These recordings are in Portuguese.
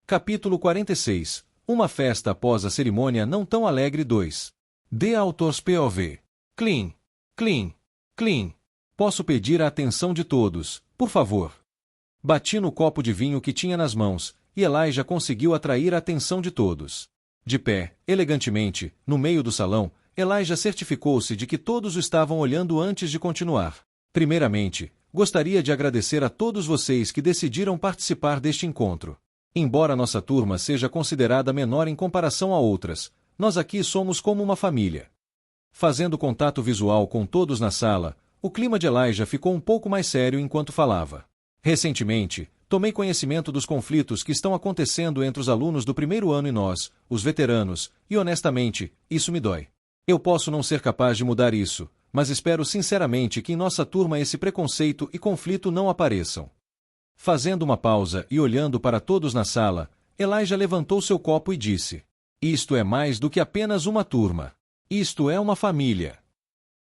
Capítulo 46. Uma festa após a cerimônia não tão alegre 2. The Authors POV. Clean. Clean. Clean. Posso pedir a atenção de todos, por favor? Bati no copo de vinho que tinha nas mãos, e Elijah conseguiu atrair a atenção de todos. De pé, elegantemente, no meio do salão, Elijah certificou-se de que todos o estavam olhando antes de continuar. Primeiramente, gostaria de agradecer a todos vocês que decidiram participar deste encontro. Embora nossa turma seja considerada menor em comparação a outras, nós aqui somos como uma família. Fazendo contato visual com todos na sala, o clima de Elijah ficou um pouco mais sério enquanto falava. Recentemente, tomei conhecimento dos conflitos que estão acontecendo entre os alunos do primeiro ano e nós, os veteranos, e honestamente, isso me dói. Eu posso não ser capaz de mudar isso, mas espero sinceramente que em nossa turma esse preconceito e conflito não apareçam. Fazendo uma pausa e olhando para todos na sala, Elijah levantou seu copo e disse: "Isto é mais do que apenas uma turma. Isto é uma família."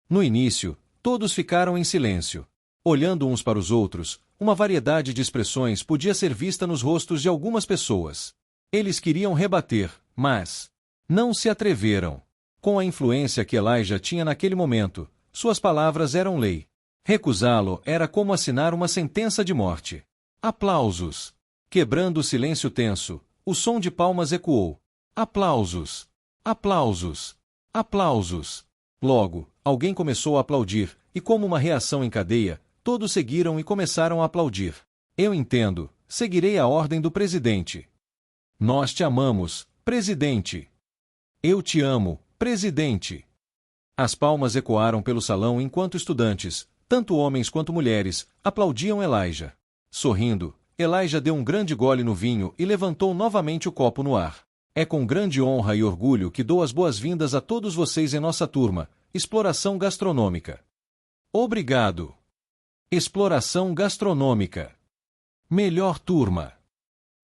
No início, todos ficaram em silêncio. Olhando uns para os outros, uma variedade de expressões podia ser vista nos rostos de algumas pessoas. Eles queriam rebater, mas não se atreveram. Com a influência que Elijah tinha naquele momento, suas palavras eram lei. Recusá-lo era como assinar uma sentença de morte. Aplausos. Quebrando o silêncio tenso, o som de palmas ecoou. Aplausos. Aplausos. Aplausos. Logo, alguém começou a aplaudir, e como uma reação em cadeia, todos seguiram e começaram a aplaudir. Eu entendo, seguirei a ordem do presidente. Nós te amamos, presidente. Eu te amo, presidente. As palmas ecoaram pelo salão enquanto estudantes, tanto homens quanto mulheres, aplaudiam Elijah. Sorrindo, Elijah deu um grande gole no vinho e levantou novamente o copo no ar. É com grande honra e orgulho que dou as boas-vindas a todos vocês em nossa turma, Exploração Gastronômica. Obrigado. Exploração Gastronômica. Melhor turma.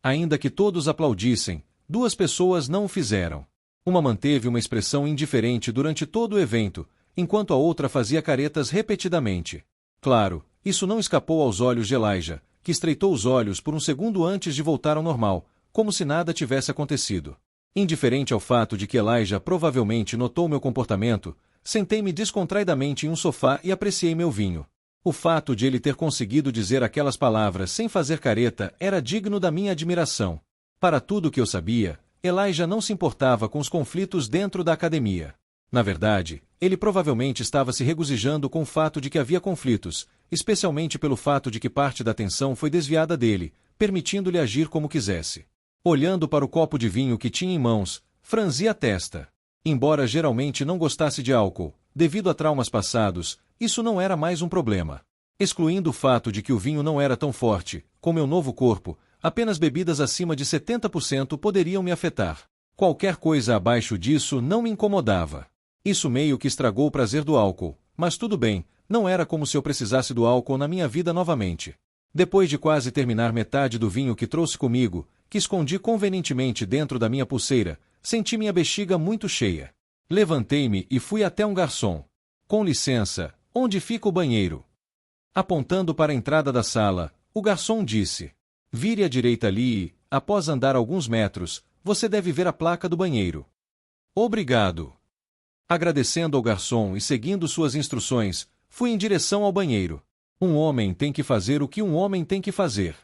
Ainda que todos aplaudissem, duas pessoas não o fizeram. Uma manteve uma expressão indiferente durante todo o evento, enquanto a outra fazia caretas repetidamente. Claro, isso não escapou aos olhos de Elijah, que estreitou os olhos por um segundo antes de voltar ao normal, como se nada tivesse acontecido. Indiferente ao fato de que Elijah provavelmente notou meu comportamento, sentei-me descontraidamente em um sofá e apreciei meu vinho. O fato de ele ter conseguido dizer aquelas palavras sem fazer careta era digno da minha admiração. Para tudo o que eu sabia, Elijah não se importava com os conflitos dentro da academia. Na verdade, ele provavelmente estava se regozijando com o fato de que havia conflitos, especialmente pelo fato de que parte da atenção foi desviada dele, permitindo-lhe agir como quisesse. Olhando para o copo de vinho que tinha em mãos, franzi a testa. Embora geralmente não gostasse de álcool, devido a traumas passados, isso não era mais um problema. Excluindo o fato de que o vinho não era tão forte, com meu novo corpo, apenas bebidas acima de 70% poderiam me afetar. Qualquer coisa abaixo disso não me incomodava. Isso meio que estragou o prazer do álcool, mas tudo bem, não era como se eu precisasse do álcool na minha vida novamente. Depois de quase terminar metade do vinho que trouxe comigo, que escondi convenientemente dentro da minha pulseira, senti minha bexiga muito cheia. Levantei-me e fui até um garçom. Com licença, onde fica o banheiro? Apontando para a entrada da sala, o garçom disse: "Vire à direita ali e, após andar alguns metros, você deve ver a placa do banheiro." Obrigado. Agradecendo ao garçom e seguindo suas instruções, fui em direção ao banheiro. Um homem tem que fazer o que um homem tem que fazer.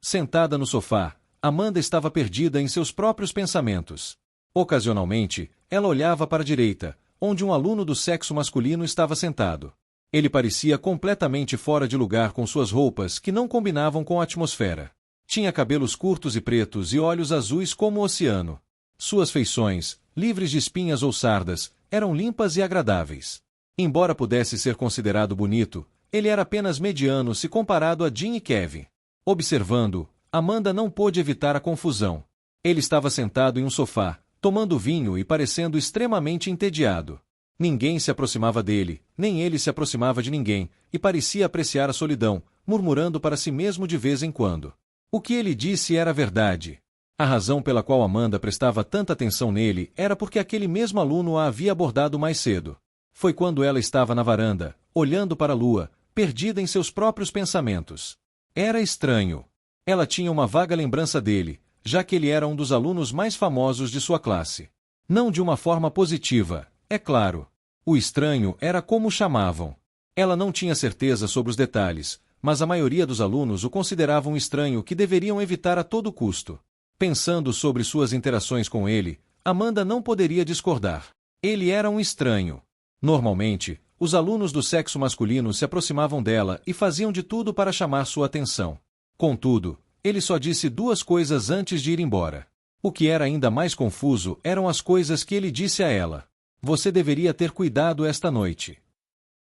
Sentada no sofá, Amanda estava perdida em seus próprios pensamentos. Ocasionalmente, ela olhava para a direita, onde um aluno do sexo masculino estava sentado. Ele parecia completamente fora de lugar com suas roupas que não combinavam com a atmosfera. Tinha cabelos curtos e pretos e olhos azuis como o oceano. Suas feições, livres de espinhas ou sardas, eram limpas e agradáveis. Embora pudesse ser considerado bonito, ele era apenas mediano se comparado a Jim e Kevin. Observando, Amanda não pôde evitar a confusão. Ele estava sentado em um sofá, tomando vinho e parecendo extremamente entediado. Ninguém se aproximava dele, nem ele se aproximava de ninguém, e parecia apreciar a solidão, murmurando para si mesmo de vez em quando. O que ele disse era verdade. A razão pela qual Amanda prestava tanta atenção nele era porque aquele mesmo aluno a havia abordado mais cedo. Foi quando ela estava na varanda, olhando para a lua, perdida em seus próprios pensamentos. Era estranho. Ela tinha uma vaga lembrança dele, já que ele era um dos alunos mais famosos de sua classe. Não de uma forma positiva, é claro. O estranho era como o chamavam. Ela não tinha certeza sobre os detalhes, mas a maioria dos alunos o consideravam um estranho que deveriam evitar a todo custo. Pensando sobre suas interações com ele, Amanda não poderia discordar. Ele era um estranho. Normalmente, os alunos do sexo masculino se aproximavam dela e faziam de tudo para chamar sua atenção. Contudo, ele só disse duas coisas antes de ir embora. O que era ainda mais confuso eram as coisas que ele disse a ela. Você deveria ter cuidado esta noite.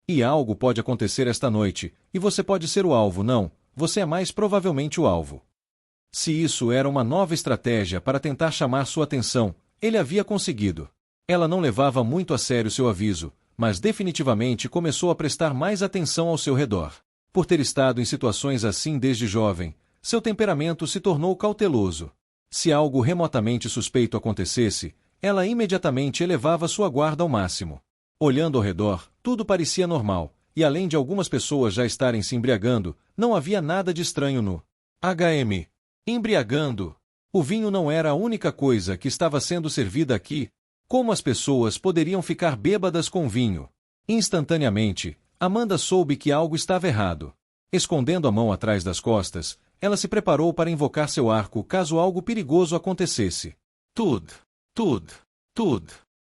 E algo pode acontecer esta noite, e você pode ser o alvo. Não, você é mais provavelmente o alvo. Se isso era uma nova estratégia para tentar chamar sua atenção, ele havia conseguido. Ela não levava muito a sério seu aviso, mas definitivamente começou a prestar mais atenção ao seu redor. Por ter estado em situações assim desde jovem, seu temperamento se tornou cauteloso. Se algo remotamente suspeito acontecesse, ela imediatamente elevava sua guarda ao máximo. Olhando ao redor, tudo parecia normal, e além de algumas pessoas já estarem se embriagando, não havia nada de estranho no HM. Embriagando. O vinho não era a única coisa que estava sendo servida aqui. Como as pessoas poderiam ficar bêbadas com vinho? Instantaneamente, Amanda soube que algo estava errado. Escondendo a mão atrás das costas, ela se preparou para invocar seu arco caso algo perigoso acontecesse. Tud.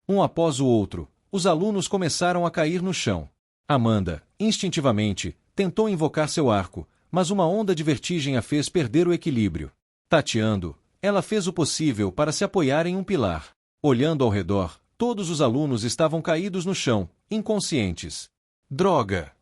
Um após o outro, os alunos começaram a cair no chão. Amanda, instintivamente, tentou invocar seu arco, mas uma onda de vertigem a fez perder o equilíbrio. Tateando, ela fez o possível para se apoiar em um pilar. Olhando ao redor, todos os alunos estavam caídos no chão, inconscientes. Droga!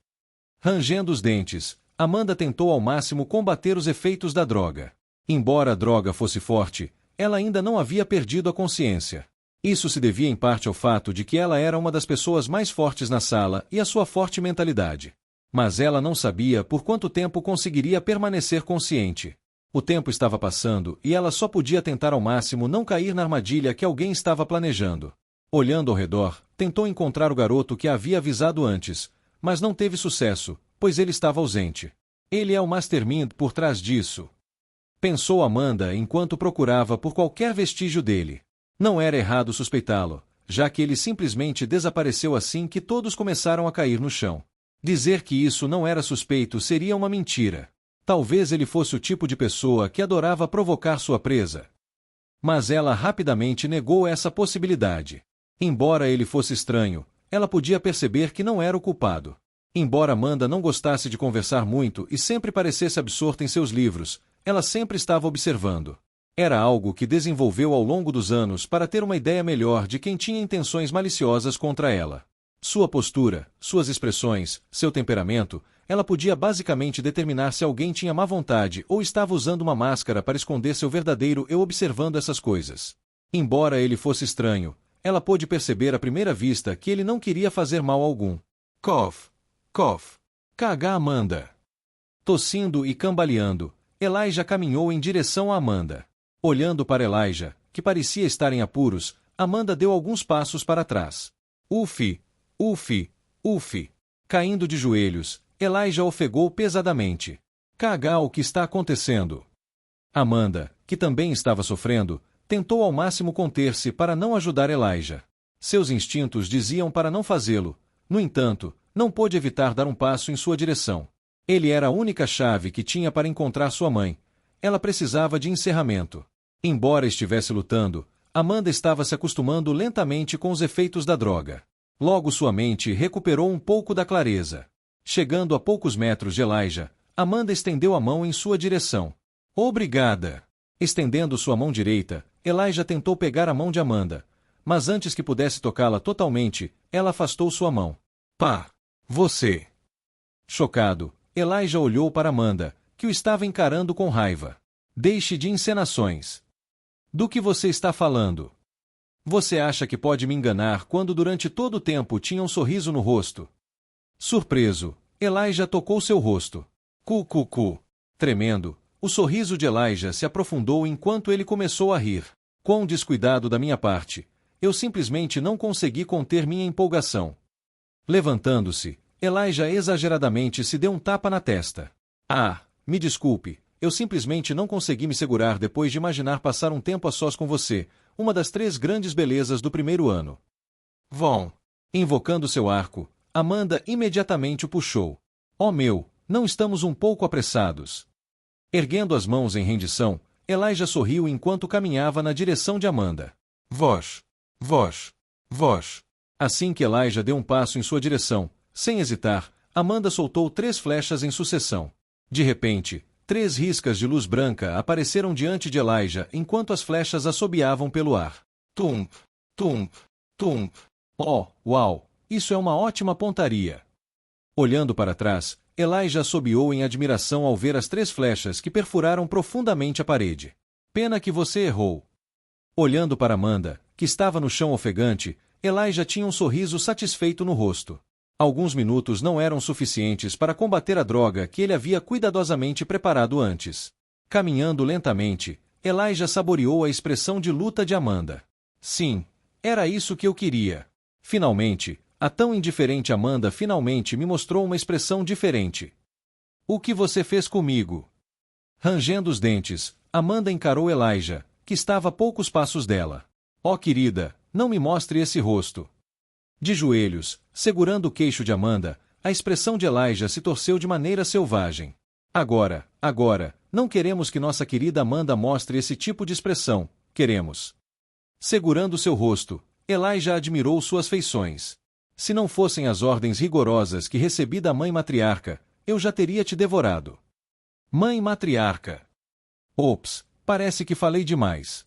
Rangendo os dentes, Amanda tentou ao máximo combater os efeitos da droga. Embora a droga fosse forte, ela ainda não havia perdido a consciência. Isso se devia em parte ao fato de que ela era uma das pessoas mais fortes na sala e à sua forte mentalidade. Mas ela não sabia por quanto tempo conseguiria permanecer consciente. O tempo estava passando e ela só podia tentar ao máximo não cair na armadilha que alguém estava planejando. Olhando ao redor, tentou encontrar o garoto que a havia avisado antes, mas não teve sucesso, pois ele estava ausente. Ele é o Mastermind por trás disso. Pensou Amanda enquanto procurava por qualquer vestígio dele. Não era errado suspeitá-lo, já que ele simplesmente desapareceu assim que todos começaram a cair no chão. Dizer que isso não era suspeito seria uma mentira. Talvez ele fosse o tipo de pessoa que adorava provocar sua presa. Mas ela rapidamente negou essa possibilidade. Embora ele fosse estranho, ela podia perceber que não era o culpado. Embora Amanda não gostasse de conversar muito e sempre parecesse absorta em seus livros, ela sempre estava observando. Era algo que desenvolveu ao longo dos anos para ter uma ideia melhor de quem tinha intenções maliciosas contra ela. Sua postura, suas expressões, seu temperamento, ela podia basicamente determinar se alguém tinha má vontade ou estava usando uma máscara para esconder seu verdadeiro eu observando essas coisas. Embora ele fosse estranho, ela pôde perceber à primeira vista que ele não queria fazer mal algum. Cough. Caga Amanda. Tossindo e cambaleando, Elijah caminhou em direção a Amanda. Olhando para Elijah, que parecia estar em apuros, Amanda deu alguns passos para trás. Ufi. Caindo de joelhos, Elijah ofegou pesadamente. Caga, o que está acontecendo? Amanda, que também estava sofrendo, tentou ao máximo conter-se para não ajudar Elijah. Seus instintos diziam para não fazê-lo. No entanto, não pôde evitar dar um passo em sua direção. Ele era a única chave que tinha para encontrar sua mãe. Ela precisava de encerramento. Embora estivesse lutando, Amanda estava se acostumando lentamente com os efeitos da droga. Logo sua mente recuperou um pouco da clareza. Chegando a poucos metros de Elijah, Amanda estendeu a mão em sua direção. Obrigada! Estendendo sua mão direita, Elijah tentou pegar a mão de Amanda, mas antes que pudesse tocá-la totalmente, ela afastou sua mão. Pá! Você! Chocado, Elijah olhou para Amanda, que o estava encarando com raiva. Deixe de encenações. Do que você está falando? Você acha que pode me enganar quando durante todo o tempo tinha um sorriso no rosto? Surpreso, Elijah tocou seu rosto. Cu. Tremendo, o sorriso de Elijah se aprofundou enquanto ele começou a rir. Quão descuidado da minha parte. Eu simplesmente não consegui conter minha empolgação. Levantando-se, Elijah exageradamente se deu um tapa na testa. Ah, me desculpe, eu simplesmente não consegui me segurar depois de imaginar passar um tempo a sós com você, uma das 3 grandes belezas do primeiro ano. Vão. Invocando seu arco, Amanda imediatamente o puxou. Oh meu, não estamos um pouco apressados? Erguendo as mãos em rendição, Elijah sorriu enquanto caminhava na direção de Amanda. Vós. Vós. Vós. Assim que Elijah deu um passo em sua direção, sem hesitar, Amanda soltou 3 flechas em sucessão. De repente, 3 riscas de luz branca apareceram diante de Elijah enquanto as flechas assobiavam pelo ar. Tump, tump, tump. Oh, uau! Isso é uma ótima pontaria! Olhando para trás, Elijah assobiou em admiração ao ver as 3 flechas que perfuraram profundamente a parede. Pena que você errou. Olhando para Amanda, que estava no chão ofegante, Elijah tinha um sorriso satisfeito no rosto. Alguns minutos não eram suficientes para combater a droga que ele havia cuidadosamente preparado antes. Caminhando lentamente, Elijah saboreou a expressão de luta de Amanda. Sim, era isso que eu queria. Finalmente, a tão indiferente Amanda finalmente me mostrou uma expressão diferente. O que você fez comigo? Rangendo os dentes, Amanda encarou Elijah, que estava a poucos passos dela. Oh querida, não me mostre esse rosto. De joelhos, segurando o queixo de Amanda, a expressão de Elijah se torceu de maneira selvagem. Agora, não queremos que nossa querida Amanda mostre esse tipo de expressão, queremos. Segurando seu rosto, Elijah admirou suas feições. Se não fossem as ordens rigorosas que recebi da mãe matriarca, eu já teria te devorado. Mãe matriarca. Ops, parece que falei demais.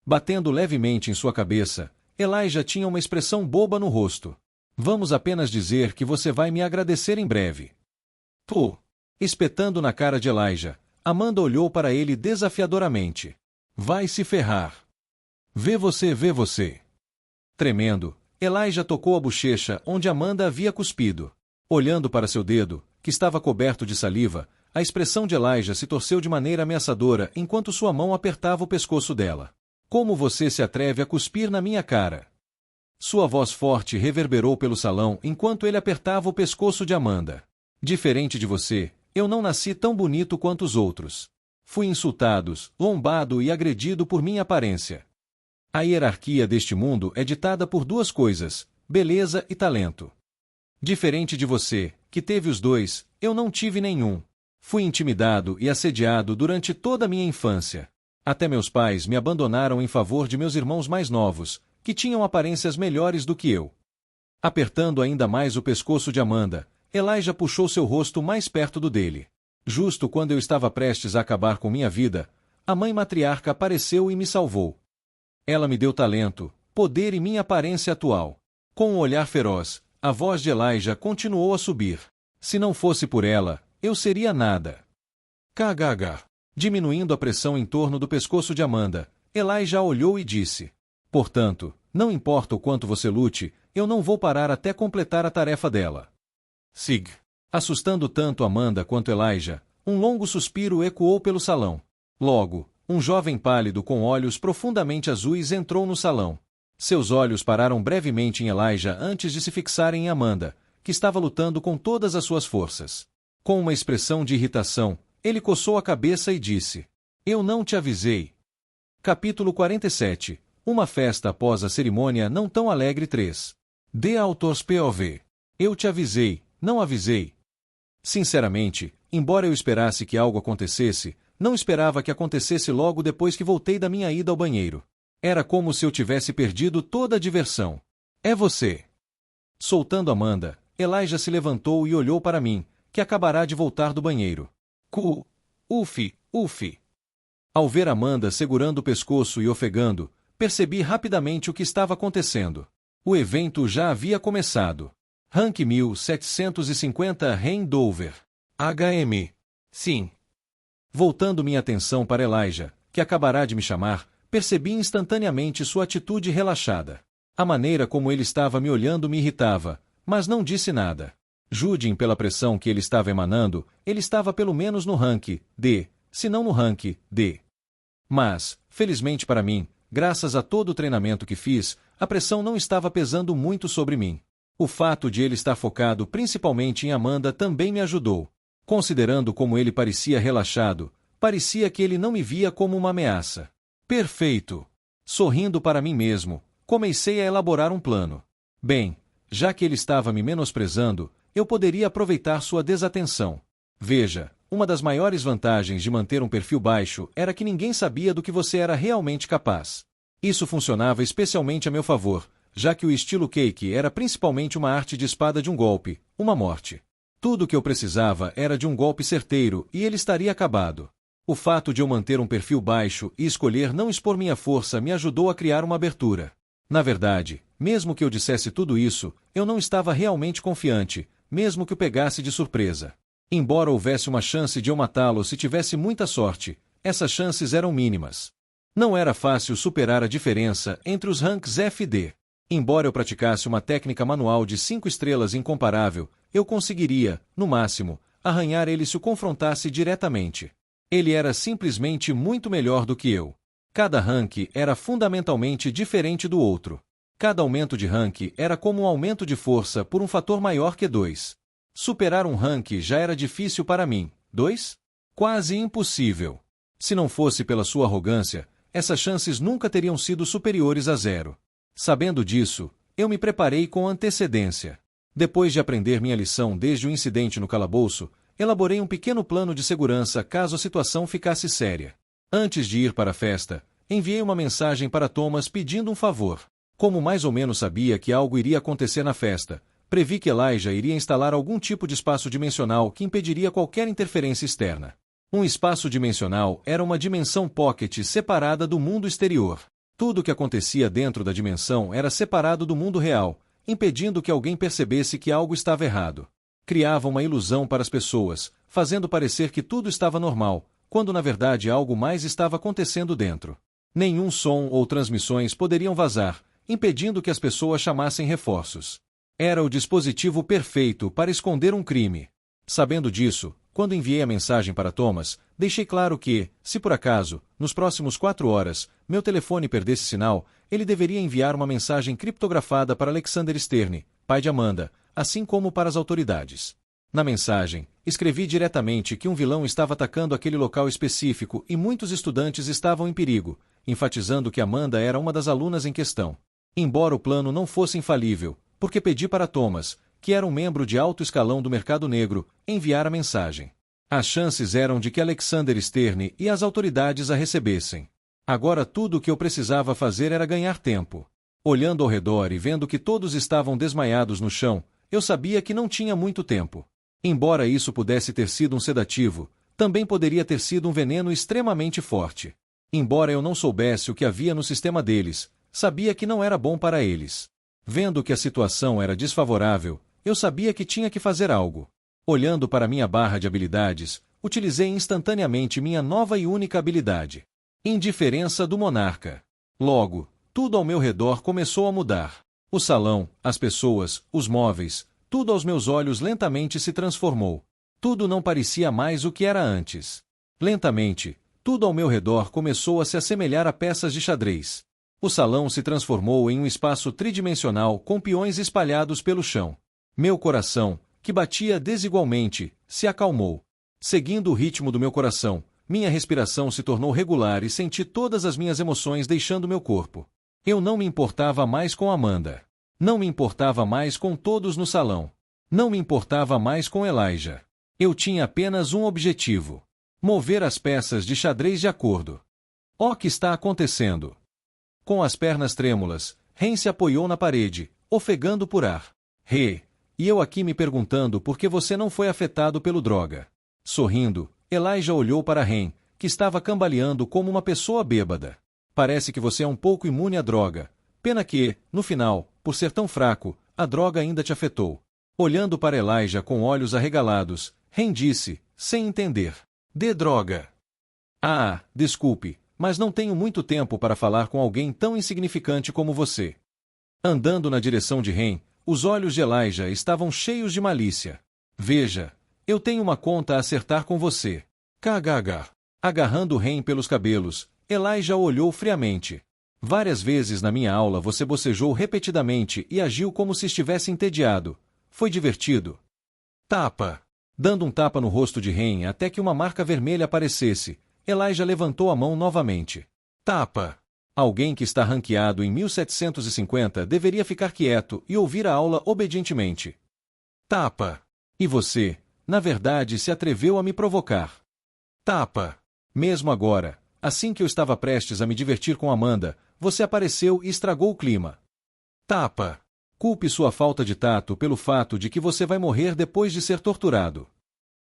Batendo levemente em sua cabeça, Elijah tinha uma expressão boba no rosto. Vamos apenas dizer que você vai me agradecer em breve. Pô! Espetando na cara de Elijah, Amanda olhou para ele desafiadoramente. Vai se ferrar. Vê você. Tremendo, Elijah tocou a bochecha onde Amanda havia cuspido. Olhando para seu dedo, que estava coberto de saliva, a expressão de Elijah se torceu de maneira ameaçadora enquanto sua mão apertava o pescoço dela. Como você se atreve a cuspir na minha cara? Sua voz forte reverberou pelo salão enquanto ele apertava o pescoço de Amanda. Diferente de você, eu não nasci tão bonito quanto os outros. Fui insultado, lombado e agredido por minha aparência. A hierarquia deste mundo é ditada por 2 coisas, beleza e talento. Diferente de você, que teve os 2, eu não tive nenhum. Fui intimidado e assediado durante toda a minha infância. Até meus pais me abandonaram em favor de meus irmãos mais novos, que tinham aparências melhores do que eu. Apertando ainda mais o pescoço de Amanda, Elijah puxou seu rosto mais perto do dele. Justo quando eu estava prestes a acabar com minha vida, a mãe matriarca apareceu e me salvou. Ela me deu talento, poder e minha aparência atual. Com um olhar feroz, a voz de Elijah continuou a subir. Se não fosse por ela, eu seria nada. KGH. Diminuindo a pressão em torno do pescoço de Amanda, Elijah olhou e disse: portanto, não importa o quanto você lute, eu não vou parar até completar a tarefa dela. Sig. Assustando tanto Amanda quanto Elijah, um longo suspiro ecoou pelo salão. Logo, um jovem pálido com olhos profundamente azuis entrou no salão. Seus olhos pararam brevemente em Elijah antes de se fixarem em Amanda, que estava lutando com todas as suas forças. Com uma expressão de irritação, ele coçou a cabeça e disse: eu não te avisei. Capítulo 47. Uma festa após a cerimônia não tão alegre 3. The Author's POV. Eu te avisei, não avisei. Sinceramente, embora eu esperasse que algo acontecesse, não esperava que acontecesse logo depois que voltei da minha ida ao banheiro. Era como se eu tivesse perdido toda a diversão. É você. Soltando Amanda, Elijah se levantou e olhou para mim, que acabará de voltar do banheiro. Ufi. Ao ver Amanda segurando o pescoço e ofegando, percebi rapidamente o que estava acontecendo. O evento já havia começado. Rank 1750 Dover. HM. Sim. Voltando minha atenção para Elijah, que acabará de me chamar, percebi instantaneamente sua atitude relaxada. A maneira como ele estava me olhando me irritava, mas não disse nada. Judem pela pressão que ele estava emanando, ele estava pelo menos no rank D, se não no rank D. Mas, felizmente para mim, graças a todo o treinamento que fiz, a pressão não estava pesando muito sobre mim. O fato de ele estar focado principalmente em Amanda também me ajudou. Considerando como ele parecia relaxado, Parecia que ele não me via como uma ameaça. Perfeito! Sorrindo para mim mesmo, comecei a elaborar um plano. Bem, já que ele estava me menosprezando, eu poderia aproveitar sua desatenção. Veja, uma das maiores vantagens de manter um perfil baixo era que ninguém sabia do que você era realmente capaz. Isso funcionava especialmente a meu favor, já que o estilo Cake era principalmente uma arte de espada de um golpe, uma morte. Tudo o que eu precisava era de um golpe certeiro e ele estaria acabado. O fato de eu manter um perfil baixo e escolher não expor minha força me ajudou a criar uma abertura. Na verdade, mesmo que eu dissesse tudo isso, eu não estava realmente confiante, mesmo que o pegasse de surpresa. Embora houvesse uma chance de eu matá-lo se tivesse muita sorte, essas chances eram mínimas. Não era fácil superar a diferença entre os ranks F e D. Embora eu praticasse uma técnica manual de 5 estrelas incomparável, eu conseguiria, no máximo, arranhar ele se o confrontasse diretamente. Ele era simplesmente muito melhor do que eu. Cada rank era fundamentalmente diferente do outro. Cada aumento de rank era como um aumento de força por um fator maior que 2. Superar um rank já era difícil para mim. 2? Quase impossível. Se não fosse pela sua arrogância, essas chances nunca teriam sido superiores a 0. Sabendo disso, eu me preparei com antecedência. Depois de aprender minha lição desde o incidente no calabouço, elaborei um pequeno plano de segurança caso a situação ficasse séria. Antes de ir para a festa, enviei uma mensagem para Thomas pedindo um favor. Como mais ou menos sabia que algo iria acontecer na festa, previ que Elijah iria instalar algum tipo de espaço dimensional que impediria qualquer interferência externa. Um espaço dimensional era uma dimensão pocket separada do mundo exterior. Tudo o que acontecia dentro da dimensão era separado do mundo real, impedindo que alguém percebesse que algo estava errado. Criava uma ilusão para as pessoas, fazendo parecer que tudo estava normal, quando na verdade algo mais estava acontecendo dentro. Nenhum som ou transmissões poderiam vazar, impedindo que as pessoas chamassem reforços. Era o dispositivo perfeito para esconder um crime. Sabendo disso, quando enviei a mensagem para Thomas, deixei claro que, se por acaso, nos próximos 4 horas, meu telefone perdesse sinal, ele deveria enviar uma mensagem criptografada para Alexander Stern, pai de Amanda, assim como para as autoridades. Na mensagem, escrevi diretamente que um vilão estava atacando aquele local específico e muitos estudantes estavam em perigo, enfatizando que Amanda era uma das alunas em questão. Embora o plano não fosse infalível, porque pedi para Thomas, que era um membro de alto escalão do mercado negro, enviar a mensagem. As chances eram de que Alexander Stern e as autoridades a recebessem. Agora tudo o que eu precisava fazer era ganhar tempo. Olhando ao redor e vendo que todos estavam desmaiados no chão, eu sabia que não tinha muito tempo. Embora isso pudesse ter sido um sedativo, também poderia ter sido um veneno extremamente forte. Embora eu não soubesse o que havia no sistema deles, sabia que não era bom para eles. Vendo que a situação era desfavorável, eu sabia que tinha que fazer algo. Olhando para minha barra de habilidades, utilizei instantaneamente minha nova e única habilidade. Indiferença do monarca. Logo, tudo ao meu redor começou a mudar. O salão, as pessoas, os móveis, tudo aos meus olhos lentamente se transformou. Tudo não parecia mais o que era antes. Lentamente, tudo ao meu redor começou a se assemelhar a peças de xadrez. O salão se transformou em um espaço tridimensional com peões espalhados pelo chão. Meu coração, que batia desigualmente, se acalmou. Seguindo o ritmo do meu coração, minha respiração se tornou regular e senti todas as minhas emoções deixando meu corpo. Eu não me importava mais com Amanda. Não me importava mais com todos no salão. Não me importava mais com Elijah. Eu tinha apenas um objetivo: mover as peças de xadrez de acordo. O que está acontecendo? Com as pernas trêmulas, Ren se apoiou na parede, ofegando por ar. E eu aqui me perguntando por que você não foi afetado pelo droga. Sorrindo, Elijah olhou para Ren, que estava cambaleando como uma pessoa bêbada. Parece que você é um pouco imune à droga. Pena que, no final, por ser tão fraco, a droga ainda te afetou. Olhando para Elijah com olhos arregalados, Ren disse, sem entender: "De droga." Ah, desculpe, mas não tenho muito tempo para falar com alguém tão insignificante como você. Andando na direção de Ren, os olhos de Elijah estavam cheios de malícia. Veja, eu tenho uma conta a acertar com você. KGH. Agarrando Ren pelos cabelos, Elijah olhou friamente. Várias vezes na minha aula você bocejou repetidamente e agiu como se estivesse entediado. Foi divertido. Tapa. Dando um tapa no rosto de Ren até que uma marca vermelha aparecesse, Elijah levantou a mão novamente. Tapa! Alguém que está ranqueado em 1750 deveria ficar quieto e ouvir a aula obedientemente. Tapa! E você, na verdade, se atreveu a me provocar. Tapa! Mesmo agora, assim que eu estava prestes a me divertir com Amanda, você apareceu e estragou o clima. Tapa! Culpe sua falta de tato pelo fato de que você vai morrer depois de ser torturado.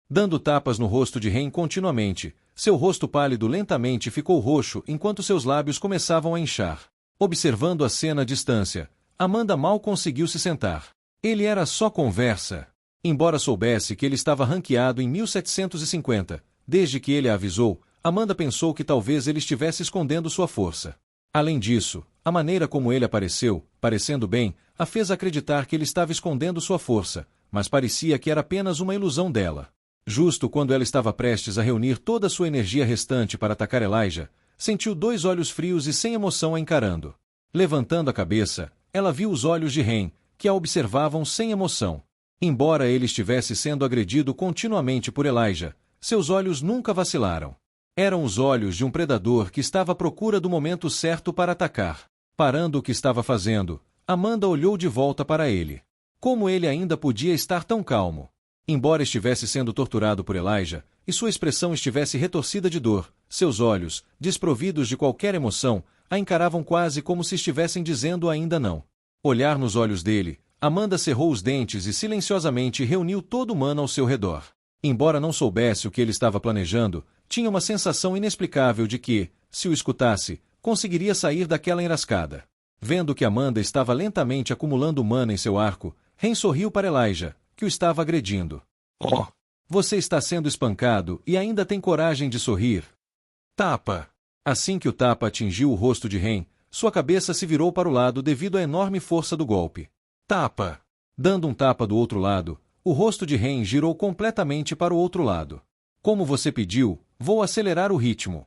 Dando tapas no rosto de Rain continuamente, seu rosto pálido lentamente ficou roxo enquanto seus lábios começavam a inchar. Observando a cena à distância, Amanda mal conseguiu se sentar. Ele era só conversa. Embora soubesse que ele estava ranqueado em 1750, desde que ele a avisou, Amanda pensou que talvez ele estivesse escondendo sua força. Além disso, a maneira como ele apareceu, parecendo bem, a fez acreditar que ele estava escondendo sua força, mas parecia que era apenas uma ilusão dela. Justo quando ela estava prestes a reunir toda sua energia restante para atacar Elijah, sentiu 2 olhos frios e sem emoção a encarando. Levantando a cabeça, ela viu os olhos de Rain, que a observavam sem emoção. Embora ele estivesse sendo agredido continuamente por Elijah, seus olhos nunca vacilaram. Eram os olhos de um predador que estava à procura do momento certo para atacar. Parando o que estava fazendo, Amanda olhou de volta para ele. Como ele ainda podia estar tão calmo? Embora estivesse sendo torturado por Elijah, e sua expressão estivesse retorcida de dor, seus olhos, desprovidos de qualquer emoção, a encaravam quase como se estivessem dizendo ainda não. Olhar nos olhos dele, Amanda cerrou os dentes e silenciosamente reuniu todo o mana ao seu redor. Embora não soubesse o que ele estava planejando, tinha uma sensação inexplicável de que, se o escutasse, conseguiria sair daquela enrascada. Vendo que Amanda estava lentamente acumulando mana em seu arco, Rain sorriu para Elijah, que o estava agredindo. Oh! Você está sendo espancado e ainda tem coragem de sorrir. Tapa! Assim que o tapa atingiu o rosto de Rain, sua cabeça se virou para o lado devido à enorme força do golpe. Tapa! Dando um tapa do outro lado, o rosto de Rain girou completamente para o outro lado. Como você pediu, vou acelerar o ritmo.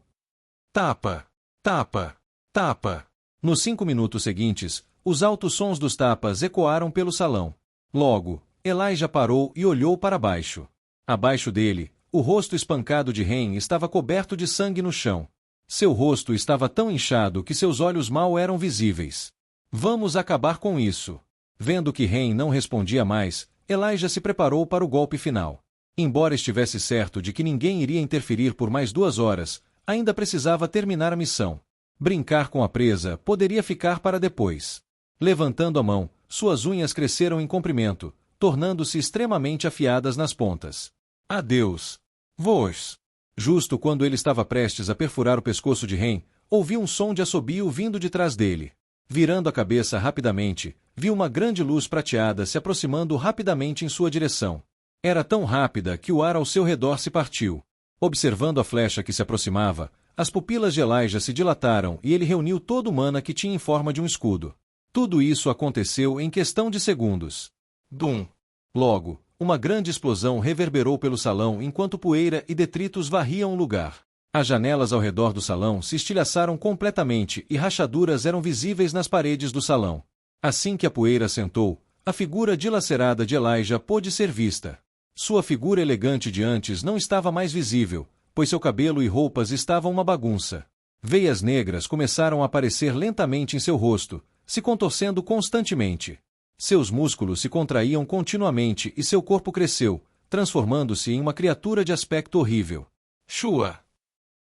Tapa! Tapa! Tapa! Nos 5 minutos seguintes, os altos sons dos tapas ecoaram pelo salão. Logo, Elijah parou e olhou para baixo. Abaixo dele, o rosto espancado de Rain estava coberto de sangue no chão. Seu rosto estava tão inchado que seus olhos mal eram visíveis. Vamos acabar com isso. Vendo que Rain não respondia mais, Elijah se preparou para o golpe final. Embora estivesse certo de que ninguém iria interferir por mais 2 horas, ainda precisava terminar a missão. Brincar com a presa poderia ficar para depois. Levantando a mão, suas unhas cresceram em comprimento, tornando-se extremamente afiadas nas pontas. Adeus. Voz. Justo quando ele estava prestes a perfurar o pescoço de Rain, ouviu um som de assobio vindo de trás dele. Virando a cabeça rapidamente, viu uma grande luz prateada se aproximando rapidamente em sua direção. Era tão rápida que o ar ao seu redor se partiu. Observando a flecha que se aproximava, as pupilas de Elijah se dilataram e ele reuniu todo o mana que tinha em forma de um escudo. Tudo isso aconteceu em questão de segundos. Dum! Logo, uma grande explosão reverberou pelo salão enquanto poeira e detritos varriam o lugar. As janelas ao redor do salão se estilhaçaram completamente e rachaduras eram visíveis nas paredes do salão. Assim que a poeira assentou, a figura dilacerada de Elijah pôde ser vista. Sua figura elegante de antes não estava mais visível, pois seu cabelo e roupas estavam uma bagunça. Veias negras começaram a aparecer lentamente em seu rosto, se contorcendo constantemente. Seus músculos se contraíam continuamente e seu corpo cresceu, transformando-se em uma criatura de aspecto horrível. Shua!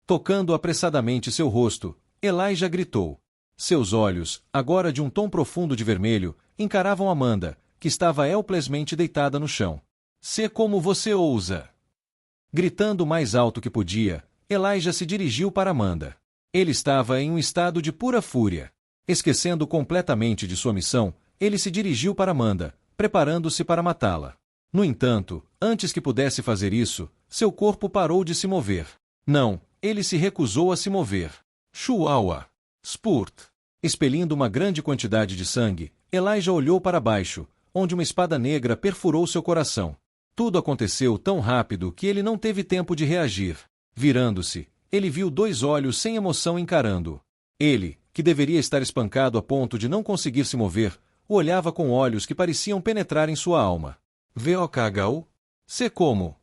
Tocando apressadamente seu rosto, Elijah gritou. Seus olhos, agora de um tom profundo de vermelho, encaravam Amanda, que estava helplessmente deitada no chão. "Se como você ousa!" Gritando o mais alto que podia, Elijah se dirigiu para Amanda. Ele estava em um estado de pura fúria. Esquecendo completamente de sua missão, ele se dirigiu para Amanda, preparando-se para matá-la. No entanto, antes que pudesse fazer isso, seu corpo parou de se mover. Não, ele se recusou a se mover. Chuaua! Spurt! Expelindo uma grande quantidade de sangue, Elijah olhou para baixo, onde uma espada negra perfurou seu coração. Tudo aconteceu tão rápido que ele não teve tempo de reagir. Virando-se, ele viu 2 olhos sem emoção encarando-o. Ele, que deveria estar espancado a ponto de não conseguir se mover, o olhava com olhos que pareciam penetrar em sua alma. "Vokagao? Se como?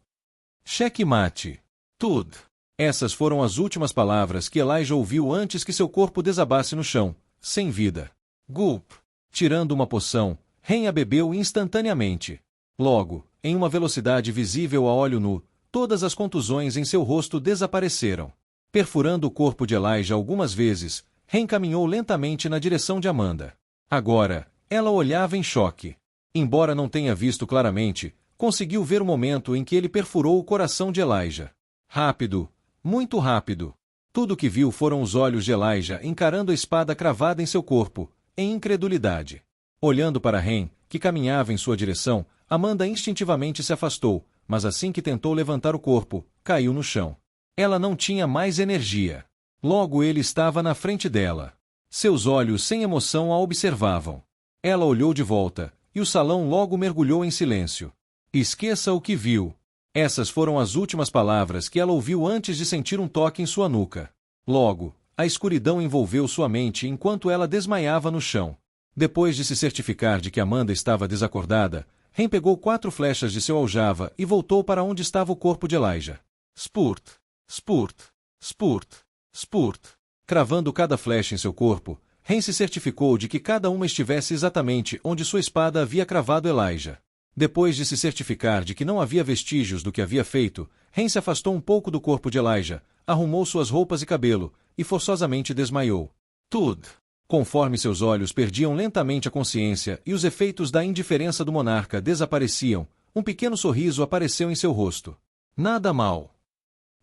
Checkmate. Tud." Essas foram as últimas palavras que Elijah ouviu antes que seu corpo desabasse no chão, sem vida. Gulp! Tirando uma poção, Ren a bebeu instantaneamente. Logo, em uma velocidade visível a olho nu, todas as contusões em seu rosto desapareceram. Perfurando o corpo de Elijah algumas vezes, Ren caminhou lentamente na direção de Amanda. Agora, ela olhava em choque. Embora não tenha visto claramente, conseguiu ver o momento em que ele perfurou o coração de Elijah. Rápido, muito rápido. Tudo o que viu foram os olhos de Elijah encarando a espada cravada em seu corpo, em incredulidade. Olhando para Ren, que caminhava em sua direção, Amanda instintivamente se afastou, mas assim que tentou levantar o corpo, caiu no chão. Ela não tinha mais energia. Logo ele estava na frente dela. Seus olhos sem emoção a observavam. Ela olhou de volta, e o salão logo mergulhou em silêncio. Esqueça o que viu. Essas foram as últimas palavras que ela ouviu antes de sentir um toque em sua nuca. Logo, a escuridão envolveu sua mente enquanto ela desmaiava no chão. Depois de se certificar de que Amanda estava desacordada, Ren pegou 4 flechas de seu aljava e voltou para onde estava o corpo de Elijah. Spurt, spurt, spurt, spurt. Cravando cada flecha em seu corpo, Ren se certificou de que cada uma estivesse exatamente onde sua espada havia cravado Elijah. Depois de se certificar de que não havia vestígios do que havia feito, Ren se afastou um pouco do corpo de Elijah, arrumou suas roupas e cabelo, e forçosamente desmaiou. Tudo. Conforme seus olhos perdiam lentamente a consciência e os efeitos da indiferença do monarca desapareciam, um pequeno sorriso apareceu em seu rosto. Nada mal.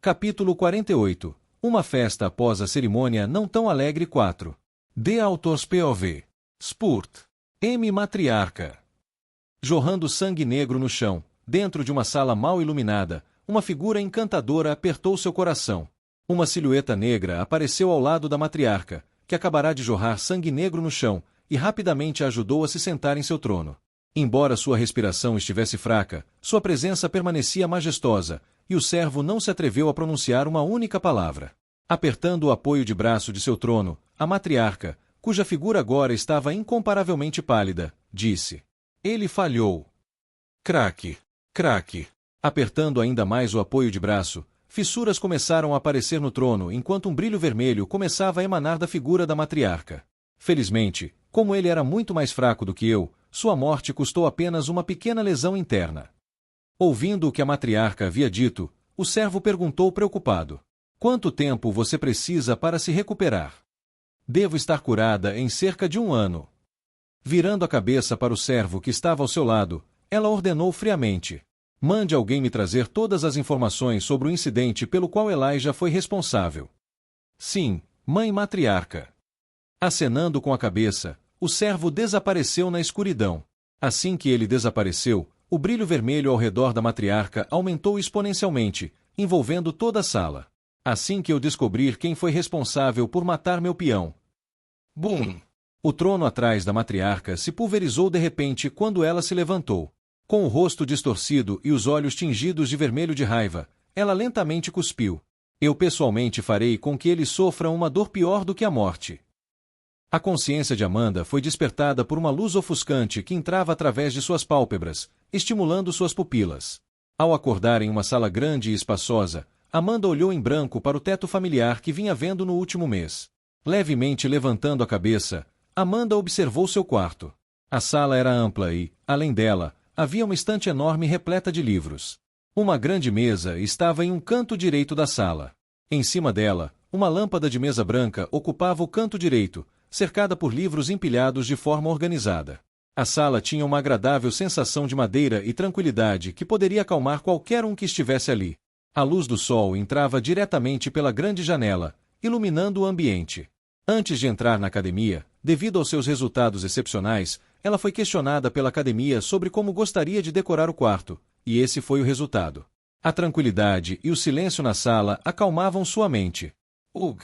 Capítulo 48. Uma festa após a cerimônia não tão alegre 4. The Author's POV. Spurt. M. Matriarca. Jorrando sangue negro no chão, dentro de uma sala mal iluminada, uma figura encantadora apertou seu coração. Uma silhueta negra apareceu ao lado da matriarca, que acabará de jorrar sangue negro no chão, e rapidamente a ajudou a se sentar em seu trono. Embora sua respiração estivesse fraca, sua presença permanecia majestosa, e o servo não se atreveu a pronunciar uma única palavra. Apertando o apoio de braço de seu trono, a matriarca, cuja figura agora estava incomparavelmente pálida, disse: Ele falhou. Craque, craque. Apertando ainda mais o apoio de braço, fissuras começaram a aparecer no trono enquanto um brilho vermelho começava a emanar da figura da matriarca. Felizmente, como ele era muito mais fraco do que eu, sua morte custou apenas uma pequena lesão interna. Ouvindo o que a matriarca havia dito, o servo perguntou preocupado: Quanto tempo você precisa para se recuperar? Devo estar curada em cerca de 1 ano. Virando a cabeça para o servo que estava ao seu lado, ela ordenou friamente: Mande alguém me trazer todas as informações sobre o incidente pelo qual Elijah foi responsável. Sim, mãe matriarca. Acenando com a cabeça, o servo desapareceu na escuridão. Assim que ele desapareceu, o brilho vermelho ao redor da matriarca aumentou exponencialmente, envolvendo toda a sala. Assim que eu descobrir quem foi responsável por matar meu peão. Bum! O trono atrás da matriarca se pulverizou de repente quando ela se levantou. Com o rosto distorcido e os olhos tingidos de vermelho de raiva, ela lentamente cuspiu. Eu pessoalmente farei com que ele sofra uma dor pior do que a morte. A consciência de Amanda foi despertada por uma luz ofuscante que entrava através de suas pálpebras, estimulando suas pupilas. Ao acordar em uma sala grande e espaçosa, Amanda olhou em branco para o teto familiar que vinha vendo no último mês. Levemente levantando a cabeça, Amanda observou seu quarto. A sala era ampla e, além dela, havia uma estante enorme repleta de livros. Uma grande mesa estava em um canto direito da sala. Em cima dela, uma lâmpada de mesa branca ocupava o canto direito, cercada por livros empilhados de forma organizada. A sala tinha uma agradável sensação de madeira e tranquilidade que poderia acalmar qualquer um que estivesse ali. A luz do sol entrava diretamente pela grande janela, iluminando o ambiente. Antes de entrar na academia, devido aos seus resultados excepcionais, ela foi questionada pela academia sobre como gostaria de decorar o quarto, e esse foi o resultado. A tranquilidade e o silêncio na sala acalmavam sua mente. Ugh!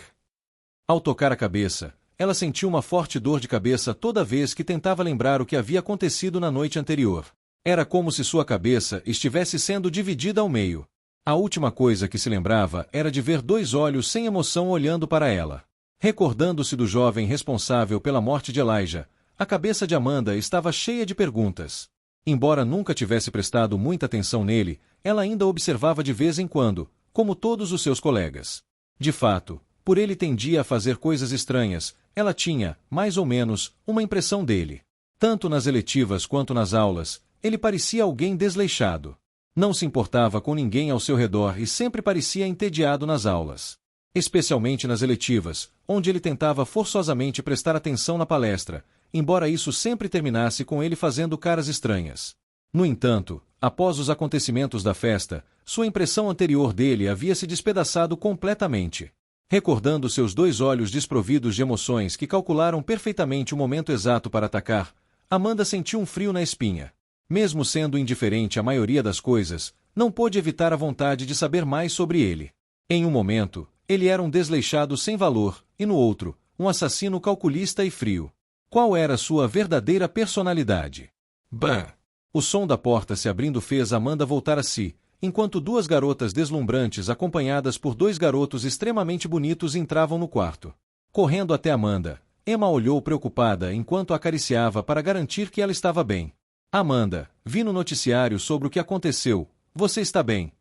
Ao tocar a cabeça, ela sentiu uma forte dor de cabeça toda vez que tentava lembrar o que havia acontecido na noite anterior. Era como se sua cabeça estivesse sendo dividida ao meio. A última coisa que se lembrava era de ver 2 olhos sem emoção olhando para ela. Recordando-se do jovem responsável pela morte de Elijah, a cabeça de Amanda estava cheia de perguntas. Embora nunca tivesse prestado muita atenção nele, ela ainda observava de vez em quando, como todos os seus colegas. De fato, por ele tendia a fazer coisas estranhas, ela tinha, mais ou menos, uma impressão dele. Tanto nas eletivas quanto nas aulas, ele parecia alguém desleixado. Não se importava com ninguém ao seu redor e sempre parecia entediado nas aulas. Especialmente nas eletivas, onde ele tentava forçosamente prestar atenção na palestra, embora isso sempre terminasse com ele fazendo caras estranhas. No entanto, após os acontecimentos da festa, sua impressão anterior dele havia se despedaçado completamente. Recordando seus 2 olhos desprovidos de emoções que calcularam perfeitamente o momento exato para atacar, Amanda sentiu um frio na espinha. Mesmo sendo indiferente à maioria das coisas, não pôde evitar a vontade de saber mais sobre ele. Em um momento, ele era um desleixado sem valor, e no outro, um assassino calculista e frio. Qual era sua verdadeira personalidade? Bam! O som da porta se abrindo fez Amanda voltar a si, enquanto 2 garotas deslumbrantes acompanhadas por 2 garotos extremamente bonitos entravam no quarto. Correndo até Amanda, Emma olhou preocupada enquanto a acariciava para garantir que ela estava bem. Amanda, vi no noticiário sobre o que aconteceu. Você está bem?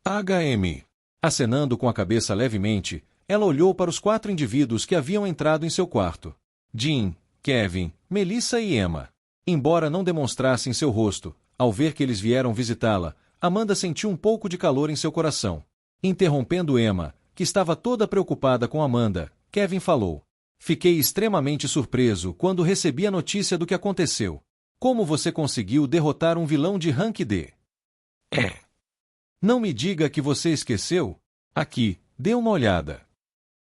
HM. Acenando com a cabeça levemente, ela olhou para os 4 indivíduos que haviam entrado em seu quarto. Jean, Kevin, Melissa e Emma. Embora não demonstrassem seu rosto, ao ver que eles vieram visitá-la, Amanda sentiu um pouco de calor em seu coração. Interrompendo Emma, que estava toda preocupada com Amanda, Kevin falou: Fiquei extremamente surpreso quando recebi a notícia do que aconteceu. Como você conseguiu derrotar um vilão de rank D? Não me diga que você esqueceu? Aqui, dê uma olhada.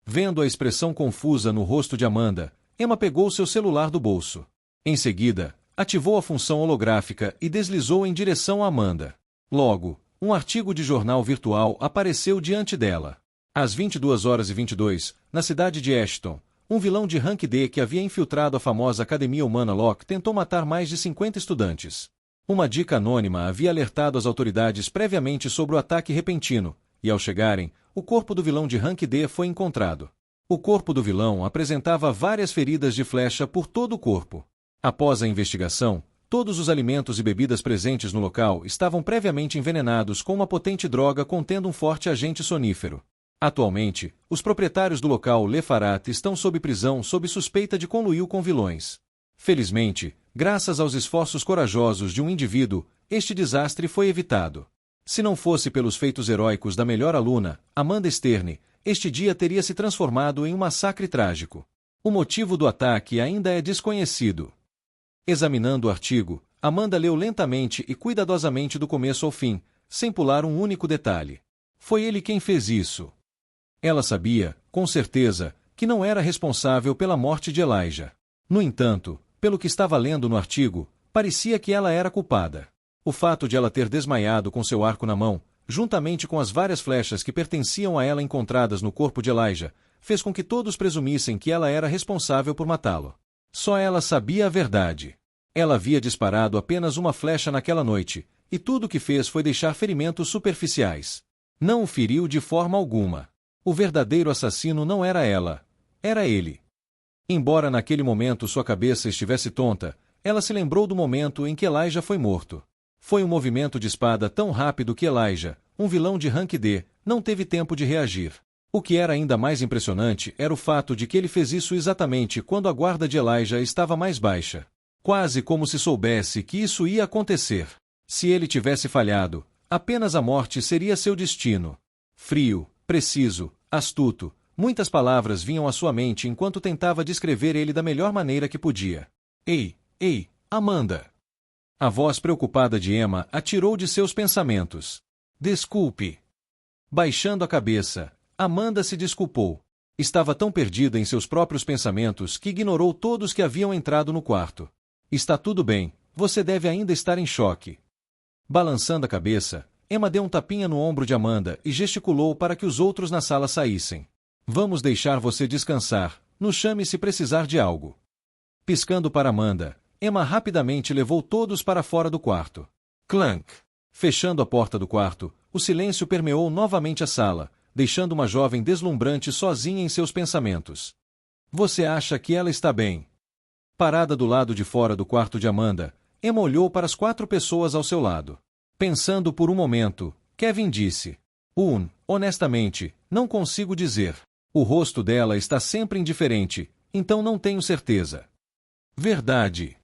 Vendo a expressão confusa no rosto de Amanda, Emma pegou seu celular do bolso. Em seguida, ativou a função holográfica e deslizou em direção a Amanda. Logo, um artigo de jornal virtual apareceu diante dela. Às 22h22, na cidade de Ashton, um vilão de rank D que havia infiltrado a famosa Academia Humana Locke tentou matar mais de 50 estudantes. Uma dica anônima havia alertado as autoridades previamente sobre o ataque repentino, e ao chegarem, o corpo do vilão de rank D foi encontrado. O corpo do vilão apresentava várias feridas de flecha por todo o corpo. Após a investigação, todos os alimentos e bebidas presentes no local estavam previamente envenenados com uma potente droga contendo um forte agente sonífero. Atualmente, os proprietários do local Le Farat estão sob prisão sob suspeita de conluio com vilões. Felizmente, graças aos esforços corajosos de um indivíduo, este desastre foi evitado. Se não fosse pelos feitos heróicos da melhor aluna, Amanda Sterne, este dia teria se transformado em um massacre trágico. O motivo do ataque ainda é desconhecido. Examinando o artigo, Amanda leu lentamente e cuidadosamente do começo ao fim, sem pular um único detalhe. Foi ele quem fez isso. Ela sabia, com certeza, que não era responsável pela morte de Elijah. No entanto, pelo que estava lendo no artigo, parecia que ela era culpada. O fato de ela ter desmaiado com seu arco na mão, juntamente com as várias flechas que pertenciam a ela encontradas no corpo de Elijah, fez com que todos presumissem que ela era responsável por matá-lo. Só ela sabia a verdade. Ela havia disparado apenas uma flecha naquela noite, e tudo o que fez foi deixar ferimentos superficiais. Não o feriu de forma alguma. O verdadeiro assassino não era ela, era ele. Embora naquele momento sua cabeça estivesse tonta, ela se lembrou do momento em que Elijah foi morto. Foi um movimento de espada tão rápido que Elijah, um vilão de rank D, não teve tempo de reagir. O que era ainda mais impressionante era o fato de que ele fez isso exatamente quando a guarda de Elijah estava mais baixa. Quase como se soubesse que isso ia acontecer. Se ele tivesse falhado, apenas a morte seria seu destino. Frio, preciso, astuto, muitas palavras vinham à sua mente enquanto tentava descrever ele da melhor maneira que podia. Ei, Amanda! A voz preocupada de Emma atirou de seus pensamentos. Desculpe. Baixando a cabeça, Amanda se desculpou. Estava tão perdida em seus próprios pensamentos que ignorou todos que haviam entrado no quarto. Está tudo bem, você deve ainda estar em choque. Balançando a cabeça, Emma deu um tapinha no ombro de Amanda e gesticulou para que os outros na sala saíssem. Vamos deixar você descansar, nos chame se precisar de algo. Piscando para Amanda, Emma rapidamente levou todos para fora do quarto. Clank! Fechando a porta do quarto, o silêncio permeou novamente a sala, deixando uma jovem deslumbrante sozinha em seus pensamentos. Você acha que ela está bem? Parada do lado de fora do quarto de Amanda, Emma olhou para as 4 pessoas ao seu lado. Pensando por um momento, Kevin disse: Honestamente, não consigo dizer. O rosto dela está sempre indiferente, então não tenho certeza. Verdade.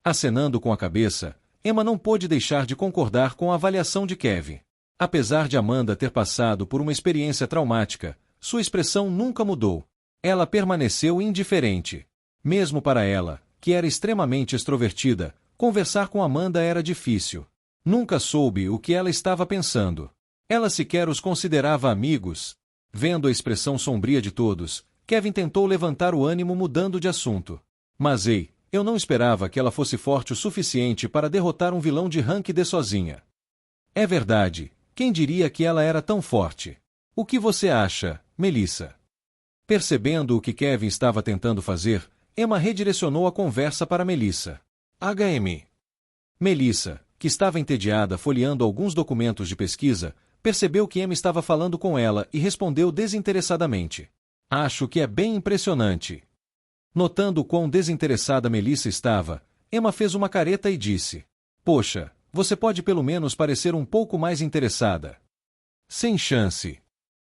Acenando com a cabeça, Emma não pôde deixar de concordar com a avaliação de Kevin. Apesar de Amanda ter passado por uma experiência traumática, sua expressão nunca mudou. Ela permaneceu indiferente. Mesmo para ela, que era extremamente extrovertida, conversar com Amanda era difícil. Nunca soube o que ela estava pensando. Ela sequer os considerava amigos. Vendo a expressão sombria de todos, Kevin tentou levantar o ânimo mudando de assunto. Mas ei, eu não esperava que ela fosse forte o suficiente para derrotar um vilão de rank D sozinha. É verdade, quem diria que ela era tão forte? O que você acha, Melissa? Percebendo o que Kevin estava tentando fazer, Emma redirecionou a conversa para Melissa. Melissa, que estava entediada folheando alguns documentos de pesquisa, percebeu que Emma estava falando com ela e respondeu desinteressadamente. Acho que é bem impressionante. Notando quão desinteressada Melissa estava, Emma fez uma careta e disse: Poxa, você pode pelo menos parecer um pouco mais interessada. Sem chance.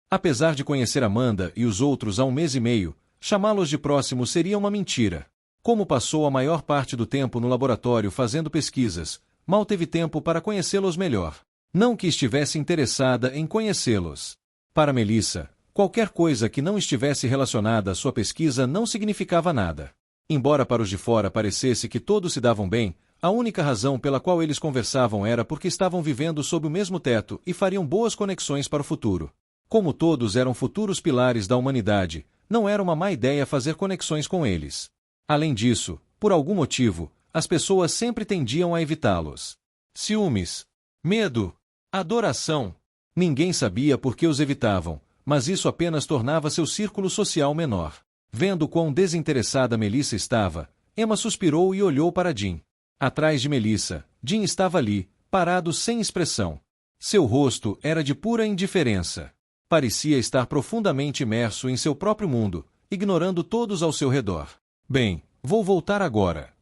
Apesar de conhecer Amanda e os outros há 1 mês e meio, chamá-los de próximo seria uma mentira. Como passou a maior parte do tempo no laboratório fazendo pesquisas, mal teve tempo para conhecê-los melhor. Não que estivesse interessada em conhecê-los. Para Melissa, qualquer coisa que não estivesse relacionada à sua pesquisa não significava nada. Embora para os de fora parecesse que todos se davam bem, a única razão pela qual eles conversavam era porque estavam vivendo sob o mesmo teto e fariam boas conexões para o futuro. Como todos eram futuros pilares da humanidade, não era uma má ideia fazer conexões com eles. Além disso, por algum motivo, as pessoas sempre tendiam a evitá-los. Ciúmes, medo, adoração. Ninguém sabia por que os evitavam, mas isso apenas tornava seu círculo social menor. Vendo quão desinteressada Melissa estava, Emma suspirou e olhou para Jim. Atrás de Melissa, Jim estava ali, parado sem expressão. Seu rosto era de pura indiferença. Parecia estar profundamente imerso em seu próprio mundo, ignorando todos ao seu redor. Bem, vou voltar agora.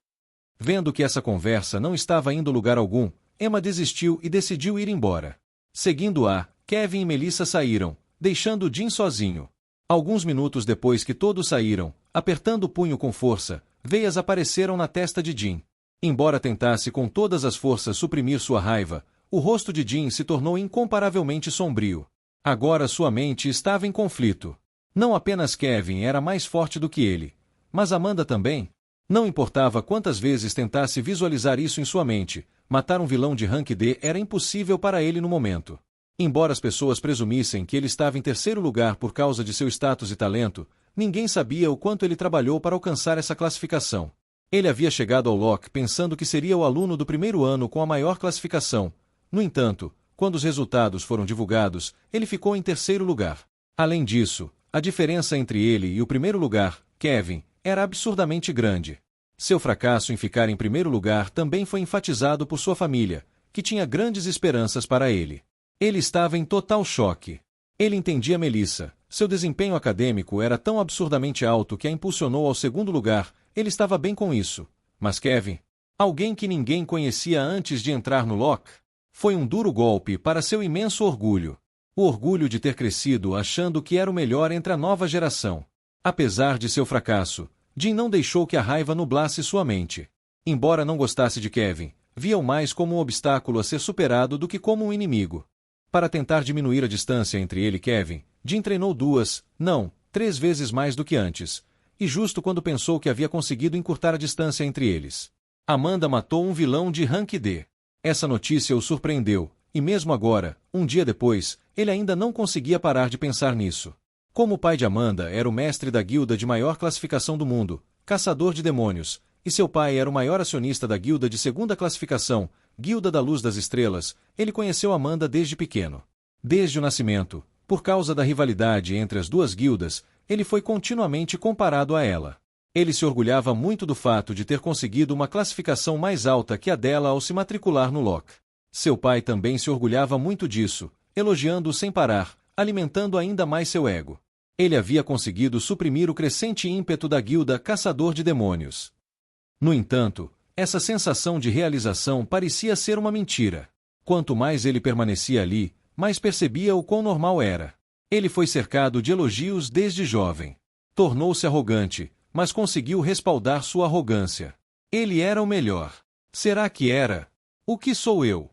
Vendo que essa conversa não estava indo lugar algum, Emma desistiu e decidiu ir embora. Seguindo-a, Kevin e Melissa saíram, deixando Jim sozinho. Alguns minutos depois que todos saíram, apertando o punho com força, veias apareceram na testa de Jim. Embora tentasse com todas as forças suprimir sua raiva, o rosto de Jim se tornou incomparavelmente sombrio. Agora sua mente estava em conflito. Não apenas Kevin era mais forte do que ele, mas Amanda também. Não importava quantas vezes tentasse visualizar isso em sua mente, matar um vilão de rank D era impossível para ele no momento. Embora as pessoas presumissem que ele estava em terceiro lugar por causa de seu status e talento, ninguém sabia o quanto ele trabalhou para alcançar essa classificação. Ele havia chegado ao Locke pensando que seria o aluno do primeiro ano com a maior classificação. No entanto, quando os resultados foram divulgados, ele ficou em terceiro lugar. Além disso, a diferença entre ele e o primeiro lugar, Kevin, era absurdamente grande. Seu fracasso em ficar em primeiro lugar também foi enfatizado por sua família, que tinha grandes esperanças para ele. Ele estava em total choque. Ele entendia Melissa. Seu desempenho acadêmico era tão absurdamente alto que a impulsionou ao segundo lugar. Ele estava bem com isso. Mas Kevin, alguém que ninguém conhecia antes de entrar no Locke, foi um duro golpe para seu imenso orgulho. O orgulho de ter crescido achando que era o melhor entre a nova geração. Apesar de seu fracasso, Jim não deixou que a raiva nublasse sua mente. Embora não gostasse de Kevin, via-o mais como um obstáculo a ser superado do que como um inimigo. Para tentar diminuir a distância entre ele e Kevin, Jim treinou 3 vezes mais do que antes, e justo quando pensou que havia conseguido encurtar a distância entre eles. Amanda matou um vilão de rank D. Essa notícia o surpreendeu, e mesmo agora, um dia depois, ele ainda não conseguia parar de pensar nisso. Como o pai de Amanda era o mestre da guilda de maior classificação do mundo, Caçador de Demônios, e seu pai era o maior acionista da guilda de segunda classificação, Guilda da Luz das Estrelas, ele conheceu Amanda desde pequeno. Desde o nascimento, por causa da rivalidade entre as duas guildas, ele foi continuamente comparado a ela. Ele se orgulhava muito do fato de ter conseguido uma classificação mais alta que a dela ao se matricular no Locke. Seu pai também se orgulhava muito disso, elogiando-o sem parar, alimentando ainda mais seu ego. Ele havia conseguido suprimir o crescente ímpeto da guilda Caçador de Demônios. No entanto, essa sensação de realização parecia ser uma mentira. Quanto mais ele permanecia ali, mas percebia o quão normal era. Ele foi cercado de elogios desde jovem. Tornou-se arrogante, mas conseguiu respaldar sua arrogância. Ele era o melhor. Será que era? O que sou eu?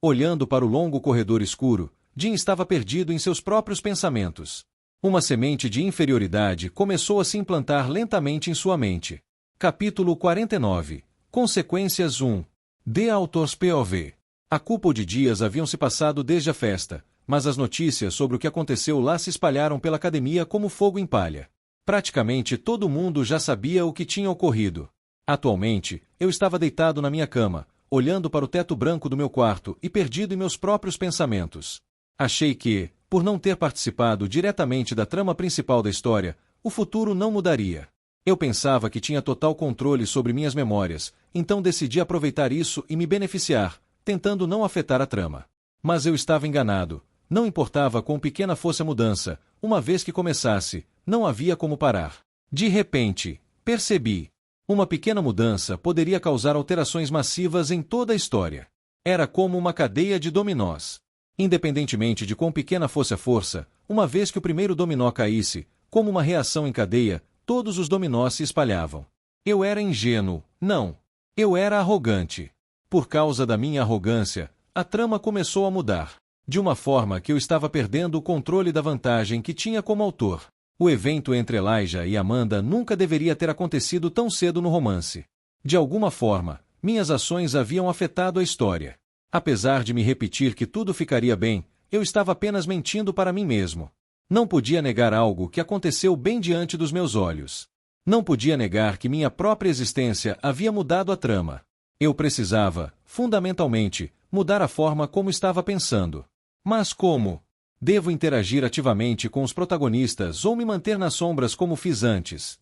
Olhando para o longo corredor escuro, Jim estava perdido em seus próprios pensamentos. Uma semente de inferioridade começou a se implantar lentamente em sua mente. Capítulo 49. Consequências 1. The Author's POV. A culpa de dias haviam se passado desde a festa, mas as notícias sobre o que aconteceu lá se espalharam pela academia como fogo em palha. Praticamente todo mundo já sabia o que tinha ocorrido. Atualmente, eu estava deitado na minha cama, olhando para o teto branco do meu quarto e perdido em meus próprios pensamentos. Achei que, por não ter participado diretamente da trama principal da história, o futuro não mudaria. Eu pensava que tinha total controle sobre minhas memórias, então decidi aproveitar isso e me beneficiar, tentando não afetar a trama. Mas eu estava enganado. Não importava quão pequena fosse a mudança, uma vez que começasse, não havia como parar. De repente, percebi. Uma pequena mudança poderia causar alterações massivas em toda a história. Era como uma cadeia de dominós. Independentemente de quão pequena fosse a força, uma vez que o primeiro dominó caísse, como uma reação em cadeia, todos os dominós se espalhavam. Eu era ingênuo, não. Eu era arrogante. Por causa da minha arrogância, a trama começou a mudar. De uma forma que eu estava perdendo o controle da vantagem que tinha como autor. O evento entre Elijah e Amanda nunca deveria ter acontecido tão cedo no romance. De alguma forma, minhas ações haviam afetado a história. Apesar de me repetir que tudo ficaria bem, eu estava apenas mentindo para mim mesmo. Não podia negar algo que aconteceu bem diante dos meus olhos. Não podia negar que minha própria existência havia mudado a trama. Eu precisava, fundamentalmente, mudar a forma como estava pensando. Mas como? Devo interagir ativamente com os protagonistas ou me manter nas sombras como fiz antes?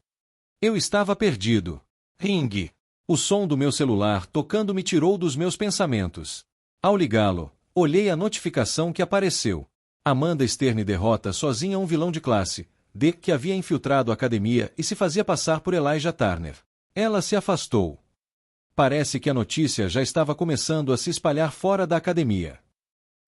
Eu estava perdido. Ring. O som do meu celular tocando me tirou dos meus pensamentos. Ao ligá-lo, olhei a notificação que apareceu. Amanda Stern derrota sozinha um vilão de classe D que havia infiltrado a academia e se fazia passar por Elijah Turner. Ela se afastou. Parece que a notícia já estava começando a se espalhar fora da academia.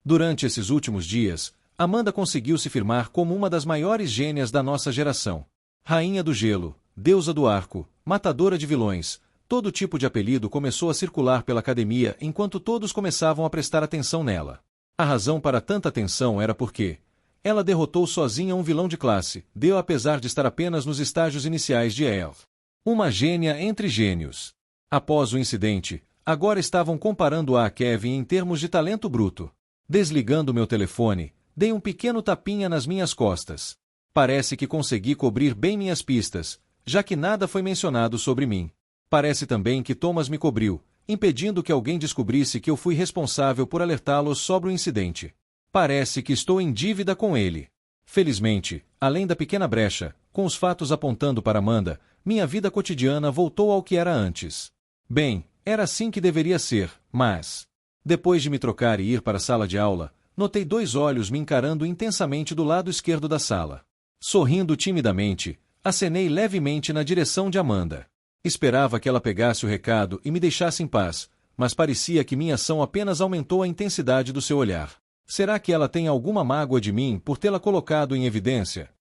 Durante esses últimos dias, Amanda conseguiu se firmar como uma das maiores gênias da nossa geração. Rainha do Gelo, deusa do arco, matadora de vilões, todo tipo de apelido começou a circular pela academia enquanto todos começavam a prestar atenção nela. A razão para tanta atenção era porque ela derrotou sozinha um vilão de classe, deu apesar de estar apenas nos estágios iniciais de Elf. Uma gênia entre gênios. Após o incidente, agora estavam comparando-a a Kevin em termos de talento bruto. Desligando meu telefone, dei um pequeno tapinha nas minhas costas. Parece que consegui cobrir bem minhas pistas, já que nada foi mencionado sobre mim. Parece também que Thomas me cobriu, impedindo que alguém descobrisse que eu fui responsável por alertá-los sobre o incidente. Parece que estou em dívida com ele. Felizmente, além da pequena brecha, com os fatos apontando para Amanda, minha vida cotidiana voltou ao que era antes. Bem, era assim que deveria ser, mas... Depois de me trocar e ir para a sala de aula, notei 2 olhos me encarando intensamente do lado esquerdo da sala. Sorrindo timidamente, acenei levemente na direção de Amanda. Esperava que ela pegasse o recado e me deixasse em paz, mas parecia que minha ação apenas aumentou a intensidade do seu olhar. Será que ela tem alguma mágoa de mim por tê-la colocado em evidência?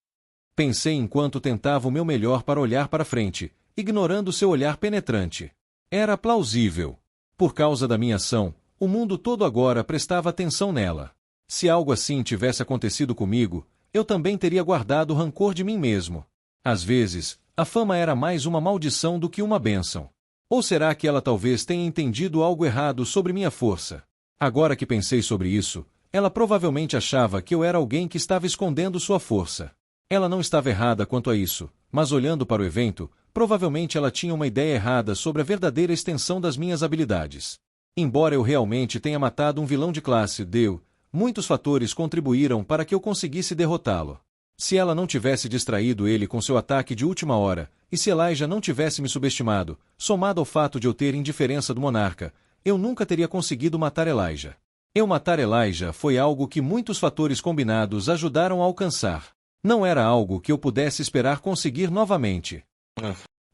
Pensei enquanto tentava o meu melhor para olhar para frente, ignorando seu olhar penetrante. Era plausível. Por causa da minha ação, o mundo todo agora prestava atenção nela. Se algo assim tivesse acontecido comigo, eu também teria guardado rancor de mim mesmo. Às vezes, a fama era mais uma maldição do que uma bênção. Ou será que ela talvez tenha entendido algo errado sobre minha força? Agora que pensei sobre isso, ela provavelmente achava que eu era alguém que estava escondendo sua força. Ela não estava errada quanto a isso, mas olhando para o evento, provavelmente ela tinha uma ideia errada sobre a verdadeira extensão das minhas habilidades. Embora eu realmente tenha matado um vilão de classe D, muitos fatores contribuíram para que eu conseguisse derrotá-lo. Se ela não tivesse distraído ele com seu ataque de última hora, e se Elijah não tivesse me subestimado, somado ao fato de eu ter indiferença do monarca, eu nunca teria conseguido matar Elijah. Eu matar Elijah foi algo que muitos fatores combinados ajudaram a alcançar. Não era algo que eu pudesse esperar conseguir novamente.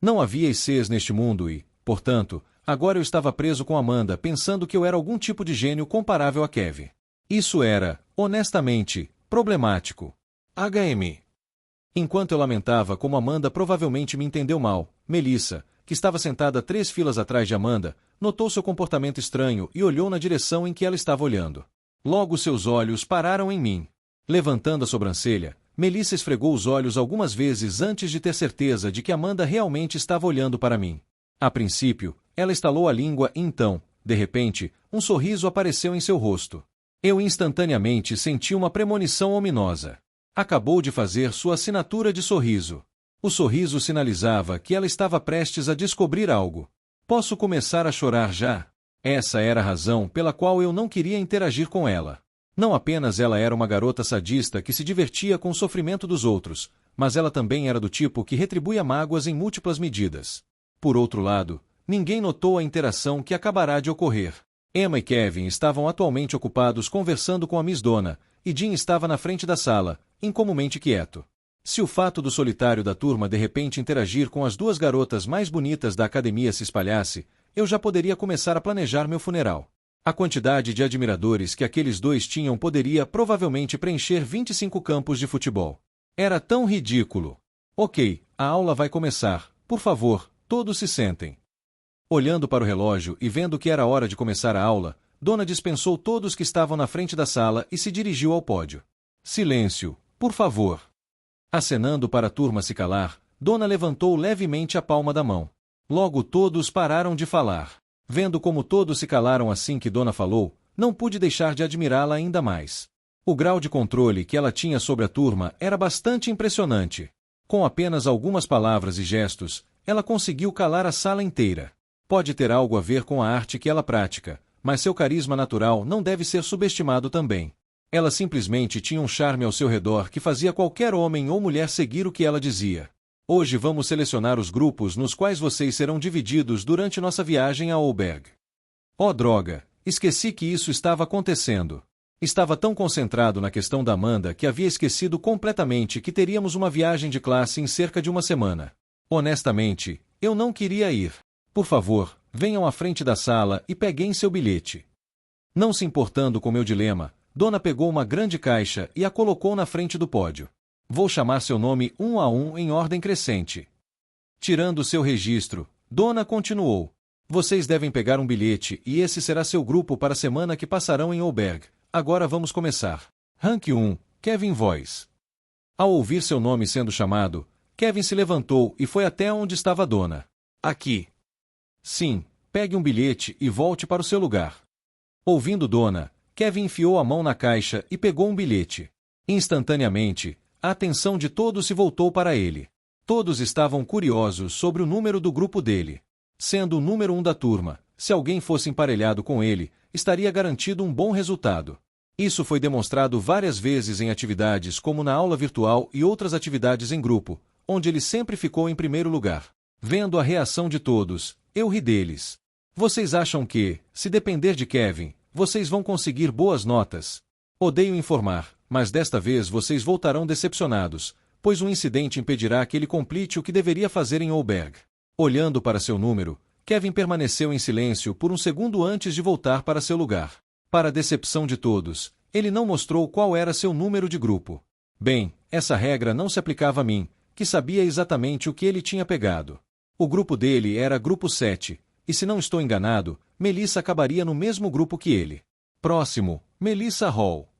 Não havia ICs neste mundo e, portanto, agora eu estava preso com Amanda pensando que eu era algum tipo de gênio comparável a Kevin. Isso era, honestamente, problemático. HM. Enquanto eu lamentava como Amanda provavelmente me entendeu mal, Melissa, que estava sentada 3 filas atrás de Amanda, notou seu comportamento estranho e olhou na direção em que ela estava olhando. Logo seus olhos pararam em mim. Levantando a sobrancelha, Melissa esfregou os olhos algumas vezes antes de ter certeza de que Amanda realmente estava olhando para mim. A princípio, ela estalou a língua e então, de repente, um sorriso apareceu em seu rosto. Eu instantaneamente senti uma premonição ominosa. Acabou de fazer sua assinatura de sorriso. O sorriso sinalizava que ela estava prestes a descobrir algo. Posso começar a chorar já? Essa era a razão pela qual eu não queria interagir com ela. Não apenas ela era uma garota sadista que se divertia com o sofrimento dos outros, mas ela também era do tipo que retribuía mágoas em múltiplas medidas. Por outro lado, ninguém notou a interação que acabará de ocorrer. Emma e Kevin estavam atualmente ocupados conversando com a Miss Donna, e Jim estava na frente da sala, incomumente quieto. Se o fato do solitário da turma de repente interagir com as 2 garotas mais bonitas da academia se espalhasse, eu já poderia começar a planejar meu funeral. A quantidade de admiradores que aqueles 2 tinham poderia provavelmente preencher 25 campos de futebol. Era tão ridículo. Ok, a aula vai começar. Por favor, todos se sentem. Olhando para o relógio e vendo que era hora de começar a aula, Donna dispensou todos que estavam na frente da sala e se dirigiu ao pódio. Silêncio, por favor. Acenando para a turma se calar, Donna levantou levemente a palma da mão. Logo todos pararam de falar. Vendo como todos se calaram assim que Donna falou, não pude deixar de admirá-la ainda mais. O grau de controle que ela tinha sobre a turma era bastante impressionante. Com apenas algumas palavras e gestos, ela conseguiu calar a sala inteira. Pode ter algo a ver com a arte que ela pratica, mas seu carisma natural não deve ser subestimado também. Ela simplesmente tinha um charme ao seu redor que fazia qualquer homem ou mulher seguir o que ela dizia. Hoje vamos selecionar os grupos nos quais vocês serão divididos durante nossa viagem a Oberg. Oh droga, esqueci que isso estava acontecendo. Estava tão concentrado na questão da Amanda que havia esquecido completamente que teríamos uma viagem de classe em cerca de uma semana. Honestamente, eu não queria ir. Por favor, venham à frente da sala e peguem seu bilhete. Não se importando com meu dilema, Donna pegou uma grande caixa e a colocou na frente do pódio. Vou chamar seu nome um a um em ordem crescente. Tirando seu registro, Donna continuou. Vocês devem pegar um bilhete e esse será seu grupo para a semana que passarão em Oberg. Agora vamos começar. Rank 1, Kevin Voice. Ao ouvir seu nome sendo chamado, Kevin se levantou e foi até onde estava Donna. Aqui. Sim, pegue um bilhete e volte para o seu lugar. Ouvindo Donna, Kevin enfiou a mão na caixa e pegou um bilhete. Instantaneamente, a atenção de todos se voltou para ele. Todos estavam curiosos sobre o número do grupo dele. Sendo o número 1 da turma, se alguém fosse emparelhado com ele, estaria garantido um bom resultado. Isso foi demonstrado várias vezes em atividades como na aula virtual e outras atividades em grupo, onde ele sempre ficou em primeiro lugar. Vendo a reação de todos, eu ri deles. Vocês acham que, se depender de Kevin, vocês vão conseguir boas notas? Odeio informar, mas desta vez vocês voltarão decepcionados, pois um incidente impedirá que ele complete o que deveria fazer em Oberg. Olhando para seu número, Kevin permaneceu em silêncio por um segundo antes de voltar para seu lugar. Para a decepção de todos, ele não mostrou qual era seu número de grupo. Bem, essa regra não se aplicava a mim, que sabia exatamente o que ele tinha pegado. O grupo dele era grupo 7, e se não estou enganado, Melissa acabaria no mesmo grupo que ele. Próximo, Melissa Hall.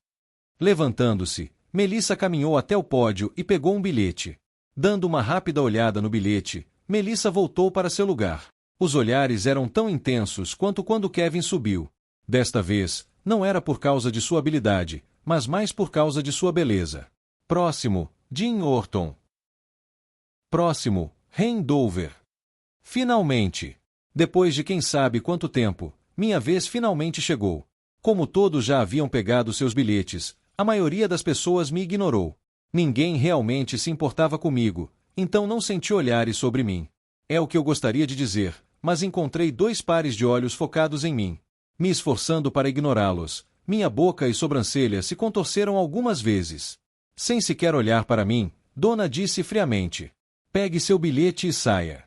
Levantando-se, Melissa caminhou até o pódio e pegou um bilhete. Dando uma rápida olhada no bilhete, Melissa voltou para seu lugar. Os olhares eram tão intensos quanto quando Kevin subiu. Desta vez, não era por causa de sua habilidade, mas mais por causa de sua beleza. Próximo, Jim Orton. Próximo, Ren Dover. Finalmente! Depois de quem sabe quanto tempo, minha vez finalmente chegou. Como todos já haviam pegado seus bilhetes, a maioria das pessoas me ignorou. Ninguém realmente se importava comigo, então não senti olhares sobre mim. É o que eu gostaria de dizer, mas encontrei 2 pares de olhos focados em mim. Me esforçando para ignorá-los, minha boca e sobrancelha se contorceram algumas vezes. Sem sequer olhar para mim, Donna disse friamente: pegue seu bilhete e saia.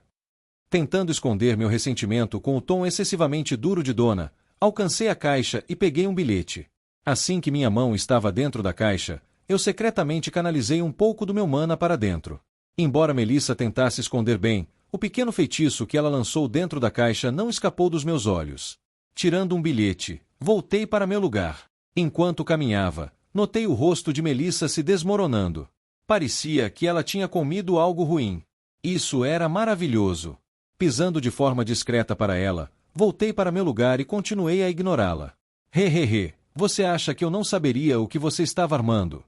Tentando esconder meu ressentimento com o tom excessivamente duro de Donna, alcancei a caixa e peguei um bilhete. Assim que minha mão estava dentro da caixa, eu secretamente canalizei um pouco do meu mana para dentro. Embora Melissa tentasse esconder bem, o pequeno feitiço que ela lançou dentro da caixa não escapou dos meus olhos. Tirando um bilhete, voltei para meu lugar. Enquanto caminhava, notei o rosto de Melissa se desmoronando. Parecia que ela tinha comido algo ruim. Isso era maravilhoso. Pisando de forma discreta para ela, voltei para meu lugar e continuei a ignorá-la. Hehehe, você acha que eu não saberia o que você estava armando?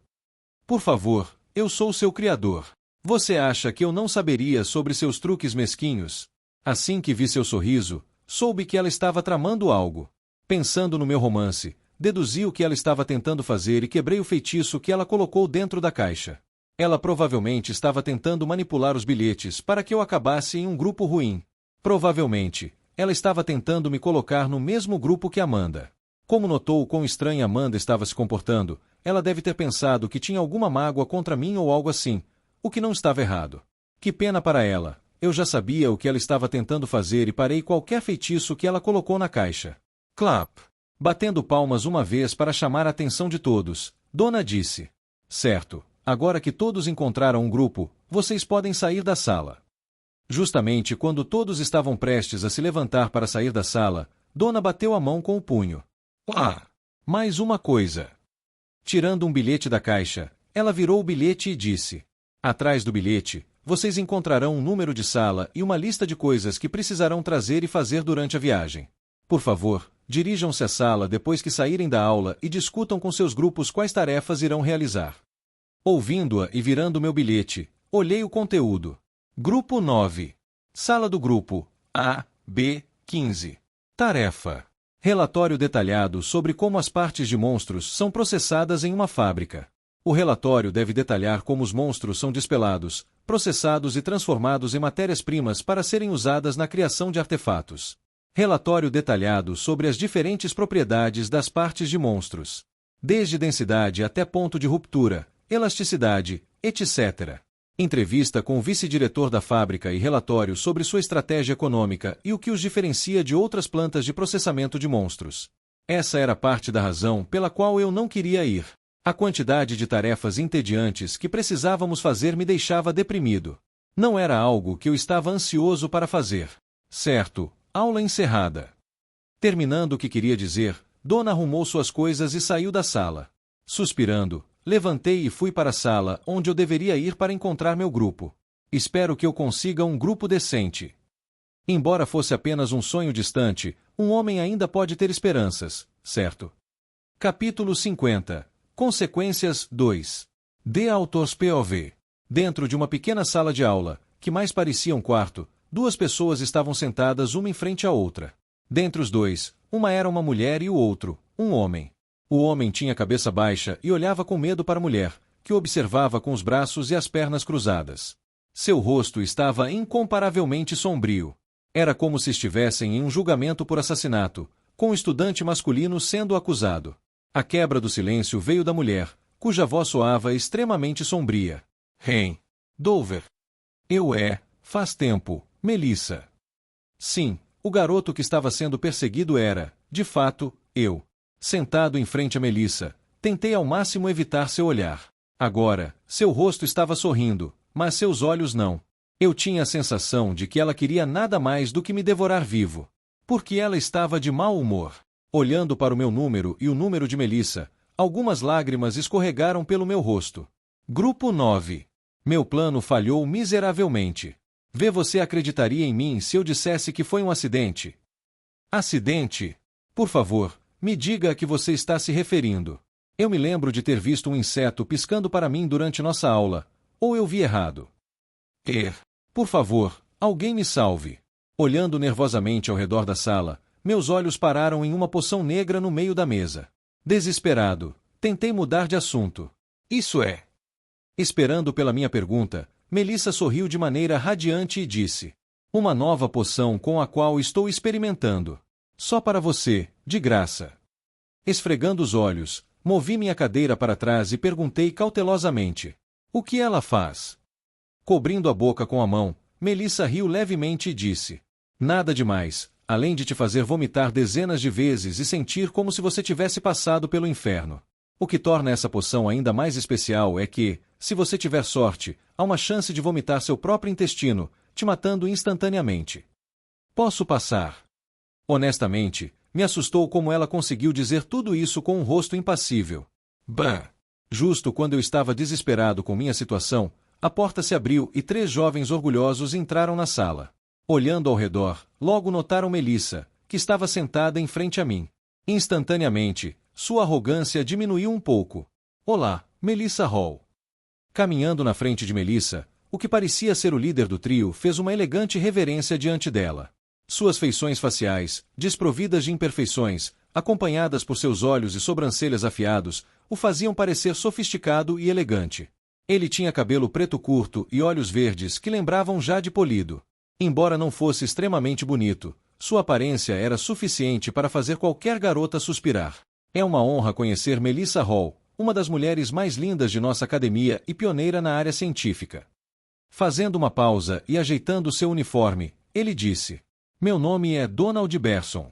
Por favor, eu sou seu criador. Você acha que eu não saberia sobre seus truques mesquinhos? Assim que vi seu sorriso, soube que ela estava tramando algo. Pensando no meu romance, deduzi o que ela estava tentando fazer e quebrei o feitiço que ela colocou dentro da caixa. Ela provavelmente estava tentando manipular os bilhetes para que eu acabasse em um grupo ruim. Provavelmente, ela estava tentando me colocar no mesmo grupo que Amanda. Como notou quão estranha Amanda estava se comportando, ela deve ter pensado que tinha alguma mágoa contra mim ou algo assim, o que não estava errado. Que pena para ela, eu já sabia o que ela estava tentando fazer e parei qualquer feitiço que ela colocou na caixa. Clap! Batendo palmas uma vez para chamar a atenção de todos, Dona disse. Certo, agora que todos encontraram um grupo, vocês podem sair da sala. Justamente quando todos estavam prestes a se levantar para sair da sala, Dona bateu a mão com o punho. Ah! Mais uma coisa. Tirando um bilhete da caixa, ela virou o bilhete e disse: atrás do bilhete, vocês encontrarão um número de sala e uma lista de coisas que precisarão trazer e fazer durante a viagem. Por favor, dirijam-se à sala depois que saírem da aula e discutam com seus grupos quais tarefas irão realizar. Ouvindo-a e virando meu bilhete, olhei o conteúdo. Grupo 9. Sala do grupo A, B, 15. Tarefa: relatório detalhado sobre como as partes de monstros são processadas em uma fábrica. O relatório deve detalhar como os monstros são despelados, processados e transformados em matérias-primas para serem usadas na criação de artefatos. Relatório detalhado sobre as diferentes propriedades das partes de monstros, desde densidade até ponto de ruptura, elasticidade, etc. Entrevista com o vice-diretor da fábrica e relatório sobre sua estratégia econômica e o que os diferencia de outras plantas de processamento de monstros. Essa era parte da razão pela qual eu não queria ir. A quantidade de tarefas entediantes que precisávamos fazer me deixava deprimido. Não era algo que eu estava ansioso para fazer. Certo, aula encerrada. Terminando o que queria dizer, Dona arrumou suas coisas e saiu da sala. Suspirando, levantei e fui para a sala onde eu deveria ir para encontrar meu grupo. Espero que eu consiga um grupo decente. Embora fosse apenas um sonho distante, um homem ainda pode ter esperanças, certo? Capítulo 50. Consequências 2. The Author's POV. Dentro de uma pequena sala de aula, que mais parecia um quarto, duas pessoas estavam sentadas uma em frente à outra. Dentre os dois, uma era uma mulher e o outro, um homem. O homem tinha a cabeça baixa e olhava com medo para a mulher, que o observava com os braços e as pernas cruzadas. Seu rosto estava incomparavelmente sombrio. Era como se estivessem em um julgamento por assassinato, com o estudante masculino sendo acusado. A quebra do silêncio veio da mulher, cuja voz soava extremamente sombria. Dover. Faz tempo, Melissa. Sim, o garoto que estava sendo perseguido era, de fato, eu. Sentado em frente a Melissa, tentei ao máximo evitar seu olhar. Agora, seu rosto estava sorrindo, mas seus olhos não. Eu tinha a sensação de que ela queria nada mais do que me devorar vivo. Porque ela estava de mau humor. Olhando para o meu número e o número de Melissa, algumas lágrimas escorregaram pelo meu rosto. Grupo 9. Meu plano falhou miseravelmente. Você acreditaria em mim se eu dissesse que foi um acidente? Acidente? Por favor, me diga a que você está se referindo. Eu me lembro de ter visto um inseto piscando para mim durante nossa aula. Ou eu vi errado? Por favor, alguém me salve. Olhando nervosamente ao redor da sala, meus olhos pararam em uma poção negra no meio da mesa. Desesperado, tentei mudar de assunto. Isso é. Esperando pela minha pergunta, Melissa sorriu de maneira radiante e disse: uma nova poção com a qual estou experimentando. Só para você, de graça. Esfregando os olhos, movi minha cadeira para trás e perguntei cautelosamente: o que ela faz? Cobrindo a boca com a mão, Melissa riu levemente e disse: nada demais, além de te fazer vomitar dezenas de vezes e sentir como se você tivesse passado pelo inferno. O que torna essa poção ainda mais especial é que, se você tiver sorte, há uma chance de vomitar seu próprio intestino, te matando instantaneamente. Posso passar? Honestamente, me assustou como ela conseguiu dizer tudo isso com um rosto impassível. Bah! Justo quando eu estava desesperado com minha situação, a porta se abriu e 3 jovens orgulhosos entraram na sala. Olhando ao redor, logo notaram Melissa, que estava sentada em frente a mim. Instantaneamente, sua arrogância diminuiu um pouco. Olá, Melissa Hall. Caminhando na frente de Melissa, o que parecia ser o líder do trio fez uma elegante reverência diante dela. Suas feições faciais, desprovidas de imperfeições, acompanhadas por seus olhos e sobrancelhas afiados, o faziam parecer sofisticado e elegante. Ele tinha cabelo preto curto e olhos verdes que lembravam jade polido. Embora não fosse extremamente bonito, sua aparência era suficiente para fazer qualquer garota suspirar. É uma honra conhecer Melissa Hall, uma das mulheres mais lindas de nossa academia e pioneira na área científica. Fazendo uma pausa e ajeitando seu uniforme, ele disse: Meu nome é Donald Berson.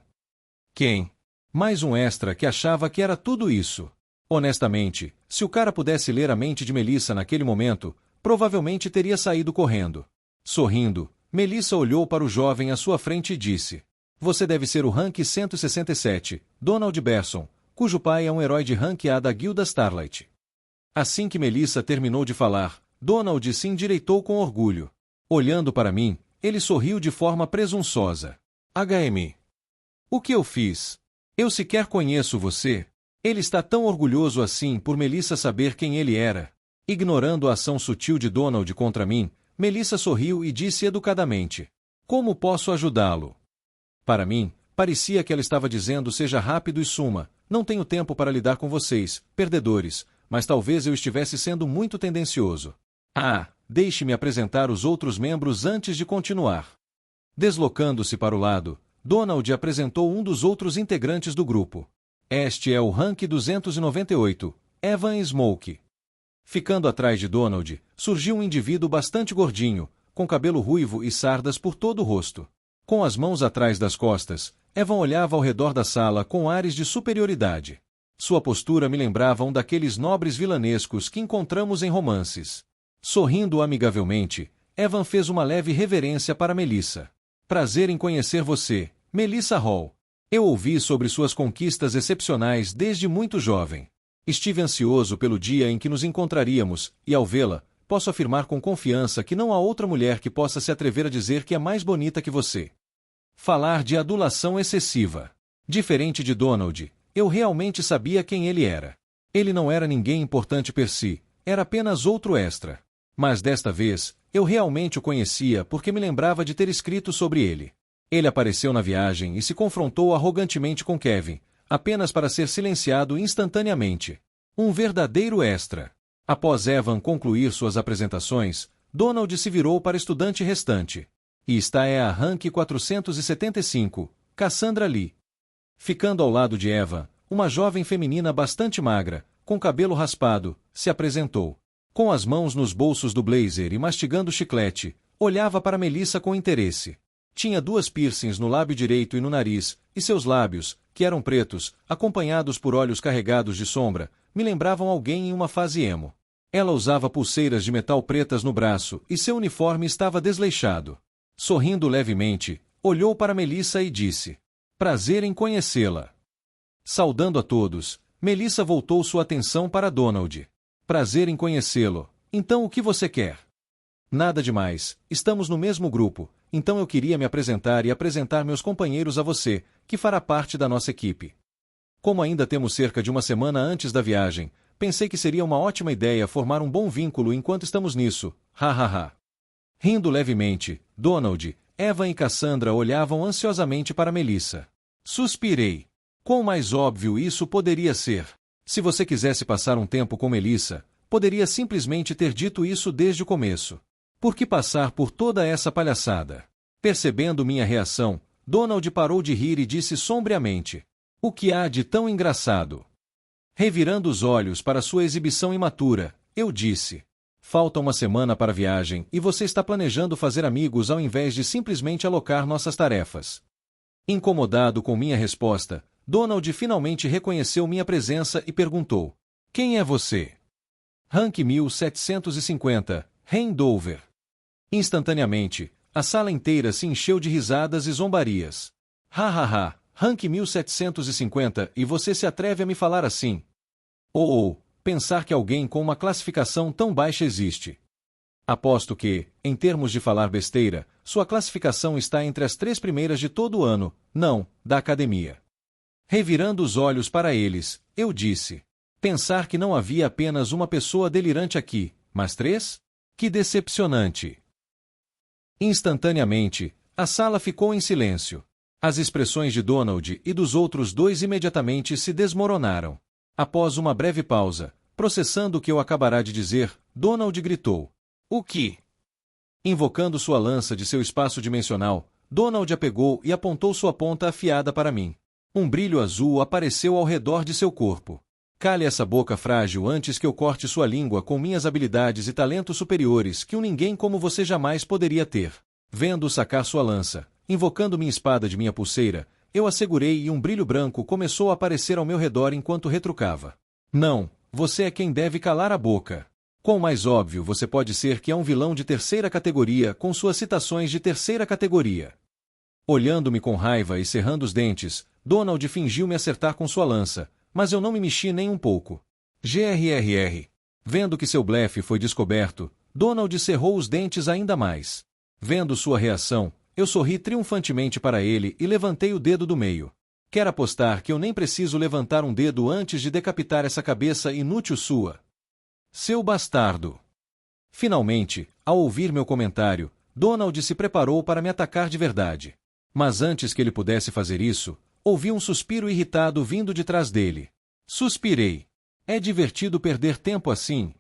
Quem? Mais um extra que achava que era tudo isso. Honestamente, se o cara pudesse ler a mente de Melissa naquele momento, provavelmente teria saído correndo. Sorrindo, Melissa olhou para o jovem à sua frente e disse: Você deve ser o rank 167, Donald Berson, cujo pai é um herói de rank A da Guilda Starlight. Assim que Melissa terminou de falar, Donald se endireitou com orgulho. Olhando para mim, ele sorriu de forma presunçosa. HM. O que eu fiz? Eu sequer conheço você. Ele está tão orgulhoso assim por Melissa saber quem ele era. Ignorando a ação sutil de Donald contra mim, Melissa sorriu e disse educadamente: Como posso ajudá-lo? Para mim, parecia que ela estava dizendo seja rápido e suma, não tenho tempo para lidar com vocês, perdedores, mas talvez eu estivesse sendo muito tendencioso. Deixe-me apresentar os outros membros antes de continuar. Deslocando-se para o lado, Donald apresentou um dos outros integrantes do grupo. Este é o rank 298, Evan Smoke. Ficando atrás de Donald, surgiu um indivíduo bastante gordinho, com cabelo ruivo e sardas por todo o rosto. Com as mãos atrás das costas, Evan olhava ao redor da sala com ares de superioridade. Sua postura me lembrava um daqueles nobres vilanescos que encontramos em romances. Sorrindo amigavelmente, Evan fez uma leve reverência para Melissa. Prazer em conhecer você, Melissa Hall. Eu ouvi sobre suas conquistas excepcionais desde muito jovem. Estive ansioso pelo dia em que nos encontraríamos, e ao vê-la, posso afirmar com confiança que não há outra mulher que possa se atrever a dizer que é mais bonita que você. Falar de adulação excessiva. Diferente de Donald, eu realmente sabia quem ele era. Ele não era ninguém importante per si, era apenas outro extra. Mas desta vez, eu realmente o conhecia porque me lembrava de ter escrito sobre ele. Ele apareceu na viagem e se confrontou arrogantemente com Kevin, apenas para ser silenciado instantaneamente. Um verdadeiro extra. Após Evan concluir suas apresentações, Donald se virou para o estudante restante. E esta é a rank 475, Cassandra Lee. Ficando ao lado de Evan, uma jovem feminina bastante magra, com cabelo raspado, se apresentou. Com as mãos nos bolsos do blazer e mastigando chiclete, olhava para Melissa com interesse. Tinha 2 piercings no lábio direito e no nariz, e seus lábios, que eram pretos, acompanhados por olhos carregados de sombra, me lembravam alguém em uma fase emo. Ela usava pulseiras de metal pretas no braço e seu uniforme estava desleixado. Sorrindo levemente, olhou para Melissa e disse: Prazer em conhecê-la. Saudando a todos, Melissa voltou sua atenção para Donald. Prazer em conhecê-lo. Então o que você quer? Nada demais, estamos no mesmo grupo, então eu queria me apresentar e apresentar meus companheiros a você, que fará parte da nossa equipe. Como ainda temos cerca de uma semana antes da viagem, pensei que seria uma ótima ideia formar um bom vínculo enquanto estamos nisso, hahaha. Rindo levemente, Donald, Evan e Cassandra olhavam ansiosamente para Melissa. Suspirei. Quão mais óbvio isso poderia ser? Se você quisesse passar um tempo com Melissa, poderia simplesmente ter dito isso desde o começo. Por que passar por toda essa palhaçada? Percebendo minha reação, Donald parou de rir e disse sombriamente: O que há de tão engraçado? Revirando os olhos para sua exibição imatura, eu disse: Falta uma semana para a viagem e você está planejando fazer amigos ao invés de simplesmente alocar nossas tarefas. Incomodado com minha resposta, Donald finalmente reconheceu minha presença e perguntou: Quem é você? Rank 1750, Dover. Instantaneamente, a sala inteira se encheu de risadas e zombarias. Ha, Rank 1750 e você se atreve a me falar assim? Pensar que alguém com uma classificação tão baixa existe. Aposto que, em termos de falar besteira, sua classificação está entre as 3 primeiras de todo o ano, não, da academia. Revirando os olhos para eles, eu disse: Pensar que não havia apenas uma pessoa delirante aqui, mas 3? Que decepcionante! Instantaneamente, a sala ficou em silêncio. As expressões de Donald e dos outros 2 imediatamente se desmoronaram. Após uma breve pausa, processando o que eu acabará de dizer, Donald gritou: O que? Invocando sua lança de seu espaço dimensional, Donald a pegou e apontou sua ponta afiada para mim. Um brilho azul apareceu ao redor de seu corpo. Cale essa boca frágil antes que eu corte sua língua com minhas habilidades e talentos superiores que ninguém como você jamais poderia ter. Vendo-o sacar sua lança, invocando minha espada de minha pulseira, eu a segurei e um brilho branco começou a aparecer ao meu redor enquanto retrucava. Não, você é quem deve calar a boca. Quão mais óbvio você pode ser que é um vilão de 3ª categoria com suas citações de 3ª categoria. Olhando-me com raiva e cerrando os dentes, Donald fingiu me acertar com sua lança, mas eu não me mexi nem um pouco. Grrr. Vendo que seu blefe foi descoberto, Donald cerrou os dentes ainda mais. Vendo sua reação, eu sorri triunfantemente para ele e levantei o dedo do meio. Quer apostar que eu nem preciso levantar um dedo antes de decapitar essa cabeça inútil sua? Seu bastardo! Finalmente, ao ouvir meu comentário, Donald se preparou para me atacar de verdade. Mas antes que ele pudesse fazer isso, ouvi um suspiro irritado vindo de trás dele. Suspirei. É divertido perder tempo assim?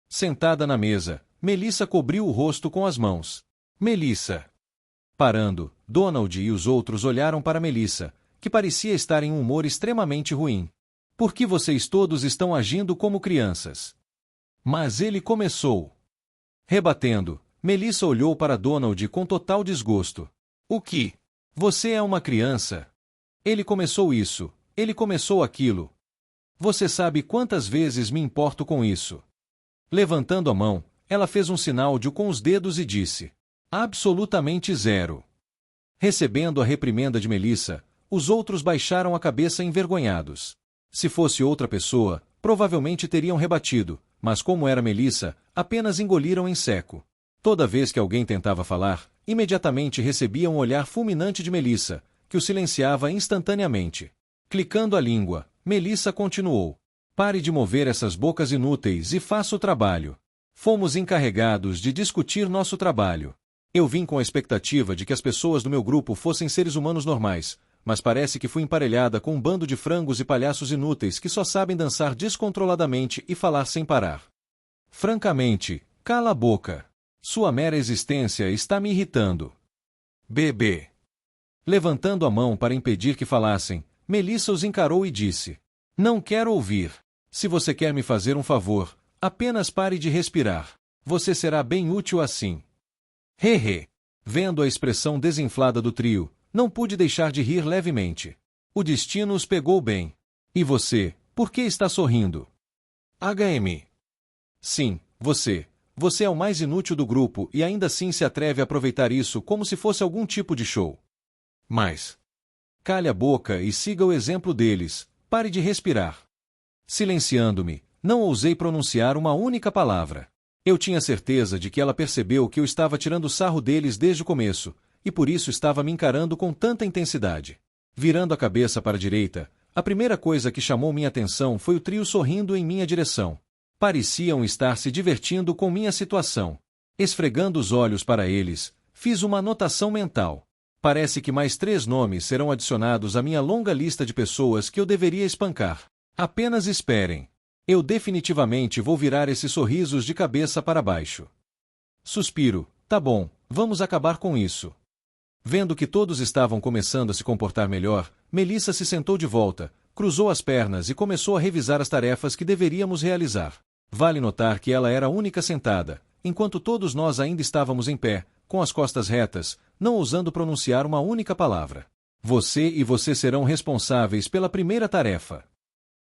Sentada na mesa, Melissa cobriu o rosto com as mãos. Melissa. Parando, Donald e os outros olharam para Melissa, que parecia estar em um humor extremamente ruim. Por que vocês todos estão agindo como crianças? Mas ele começou. Rebatendo, Melissa olhou para Donald com total desgosto. O que? Você é uma criança? Ele começou isso, ele começou aquilo. Você sabe quantas vezes me importo com isso? Levantando a mão, ela fez um sinal com os dedos e disse: absolutamente 0. Recebendo a reprimenda de Melissa, os outros baixaram a cabeça envergonhados. Se fosse outra pessoa, provavelmente teriam rebatido, mas como era Melissa, apenas engoliram em seco. Toda vez que alguém tentava falar, imediatamente recebia um olhar fulminante de Melissa, que o silenciava instantaneamente. Clicando a língua, Melissa continuou: Pare de mover essas bocas inúteis e faça o trabalho. Fomos encarregados de discutir nosso trabalho. Eu vim com a expectativa de que as pessoas do meu grupo fossem seres humanos normais, mas parece que fui emparelhada com um bando de frangos e palhaços inúteis que só sabem dançar descontroladamente e falar sem parar. Francamente, cala a boca. Sua mera existência está me irritando. Bebê. Levantando a mão para impedir que falassem, Melissa os encarou e disse: Não quero ouvir. Se você quer me fazer um favor, apenas pare de respirar. Você será bem útil assim. Hehe. Vendo a expressão desinflada do trio, não pude deixar de rir levemente. O destino os pegou bem. E você, por que está sorrindo? HM. Sim, você. Você é o mais inútil do grupo e ainda assim se atreve a aproveitar isso como se fosse algum tipo de show. Mas cale a boca e siga o exemplo deles, pare de respirar. Silenciando-me, não ousei pronunciar uma única palavra. Eu tinha certeza de que ela percebeu que eu estava tirando sarro deles desde o começo, e por isso estava me encarando com tanta intensidade. Virando a cabeça para a direita, a primeira coisa que chamou minha atenção foi o trio sorrindo em minha direção. Pareciam estar se divertindo com minha situação. Esfregando os olhos para eles, fiz uma anotação mental. Parece que mais 3 nomes serão adicionados à minha longa lista de pessoas que eu deveria espancar. Apenas esperem. Eu definitivamente vou virar esses sorrisos de cabeça para baixo. Suspiro. Tá bom, vamos acabar com isso. Vendo que todos estavam começando a se comportar melhor, Melissa se sentou de volta, cruzou as pernas e começou a revisar as tarefas que deveríamos realizar. Vale notar que ela era a única sentada, enquanto todos nós ainda estávamos em pé, com as costas retas, não ousando pronunciar uma única palavra. Você e você serão responsáveis pela primeira tarefa.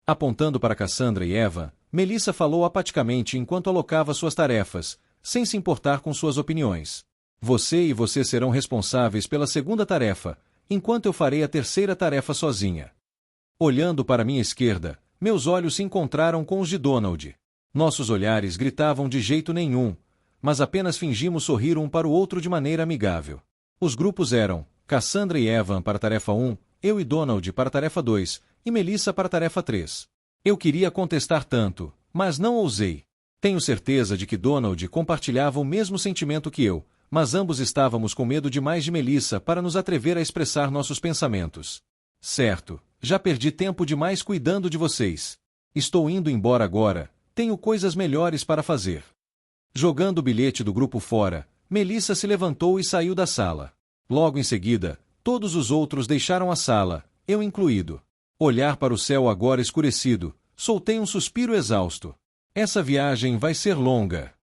Apontando para Cassandra e Eva, Melissa falou apaticamente enquanto alocava suas tarefas, sem se importar com suas opiniões. Você e você serão responsáveis pela segunda tarefa, enquanto eu farei a terceira tarefa sozinha. Olhando para minha esquerda, meus olhos se encontraram com os de Donald. Nossos olhares gritavam de jeito nenhum, mas apenas fingimos sorrir um para o outro de maneira amigável. Os grupos eram Cassandra e Evan para a tarefa 1, eu e Donald para a tarefa 2, e Melissa para a tarefa 3. Eu queria contestar tanto, mas não ousei. Tenho certeza de que Donald compartilhava o mesmo sentimento que eu, mas ambos estávamos com medo demais de Melissa para nos atrever a expressar nossos pensamentos. Certo, já perdi tempo demais cuidando de vocês. Estou indo embora agora, tenho coisas melhores para fazer. Jogando o bilhete do grupo fora, Melissa se levantou e saiu da sala. Logo em seguida, todos os outros deixaram a sala, eu incluído. Olhar para o céu agora escurecido, soltei um suspiro exausto. Essa viagem vai ser longa.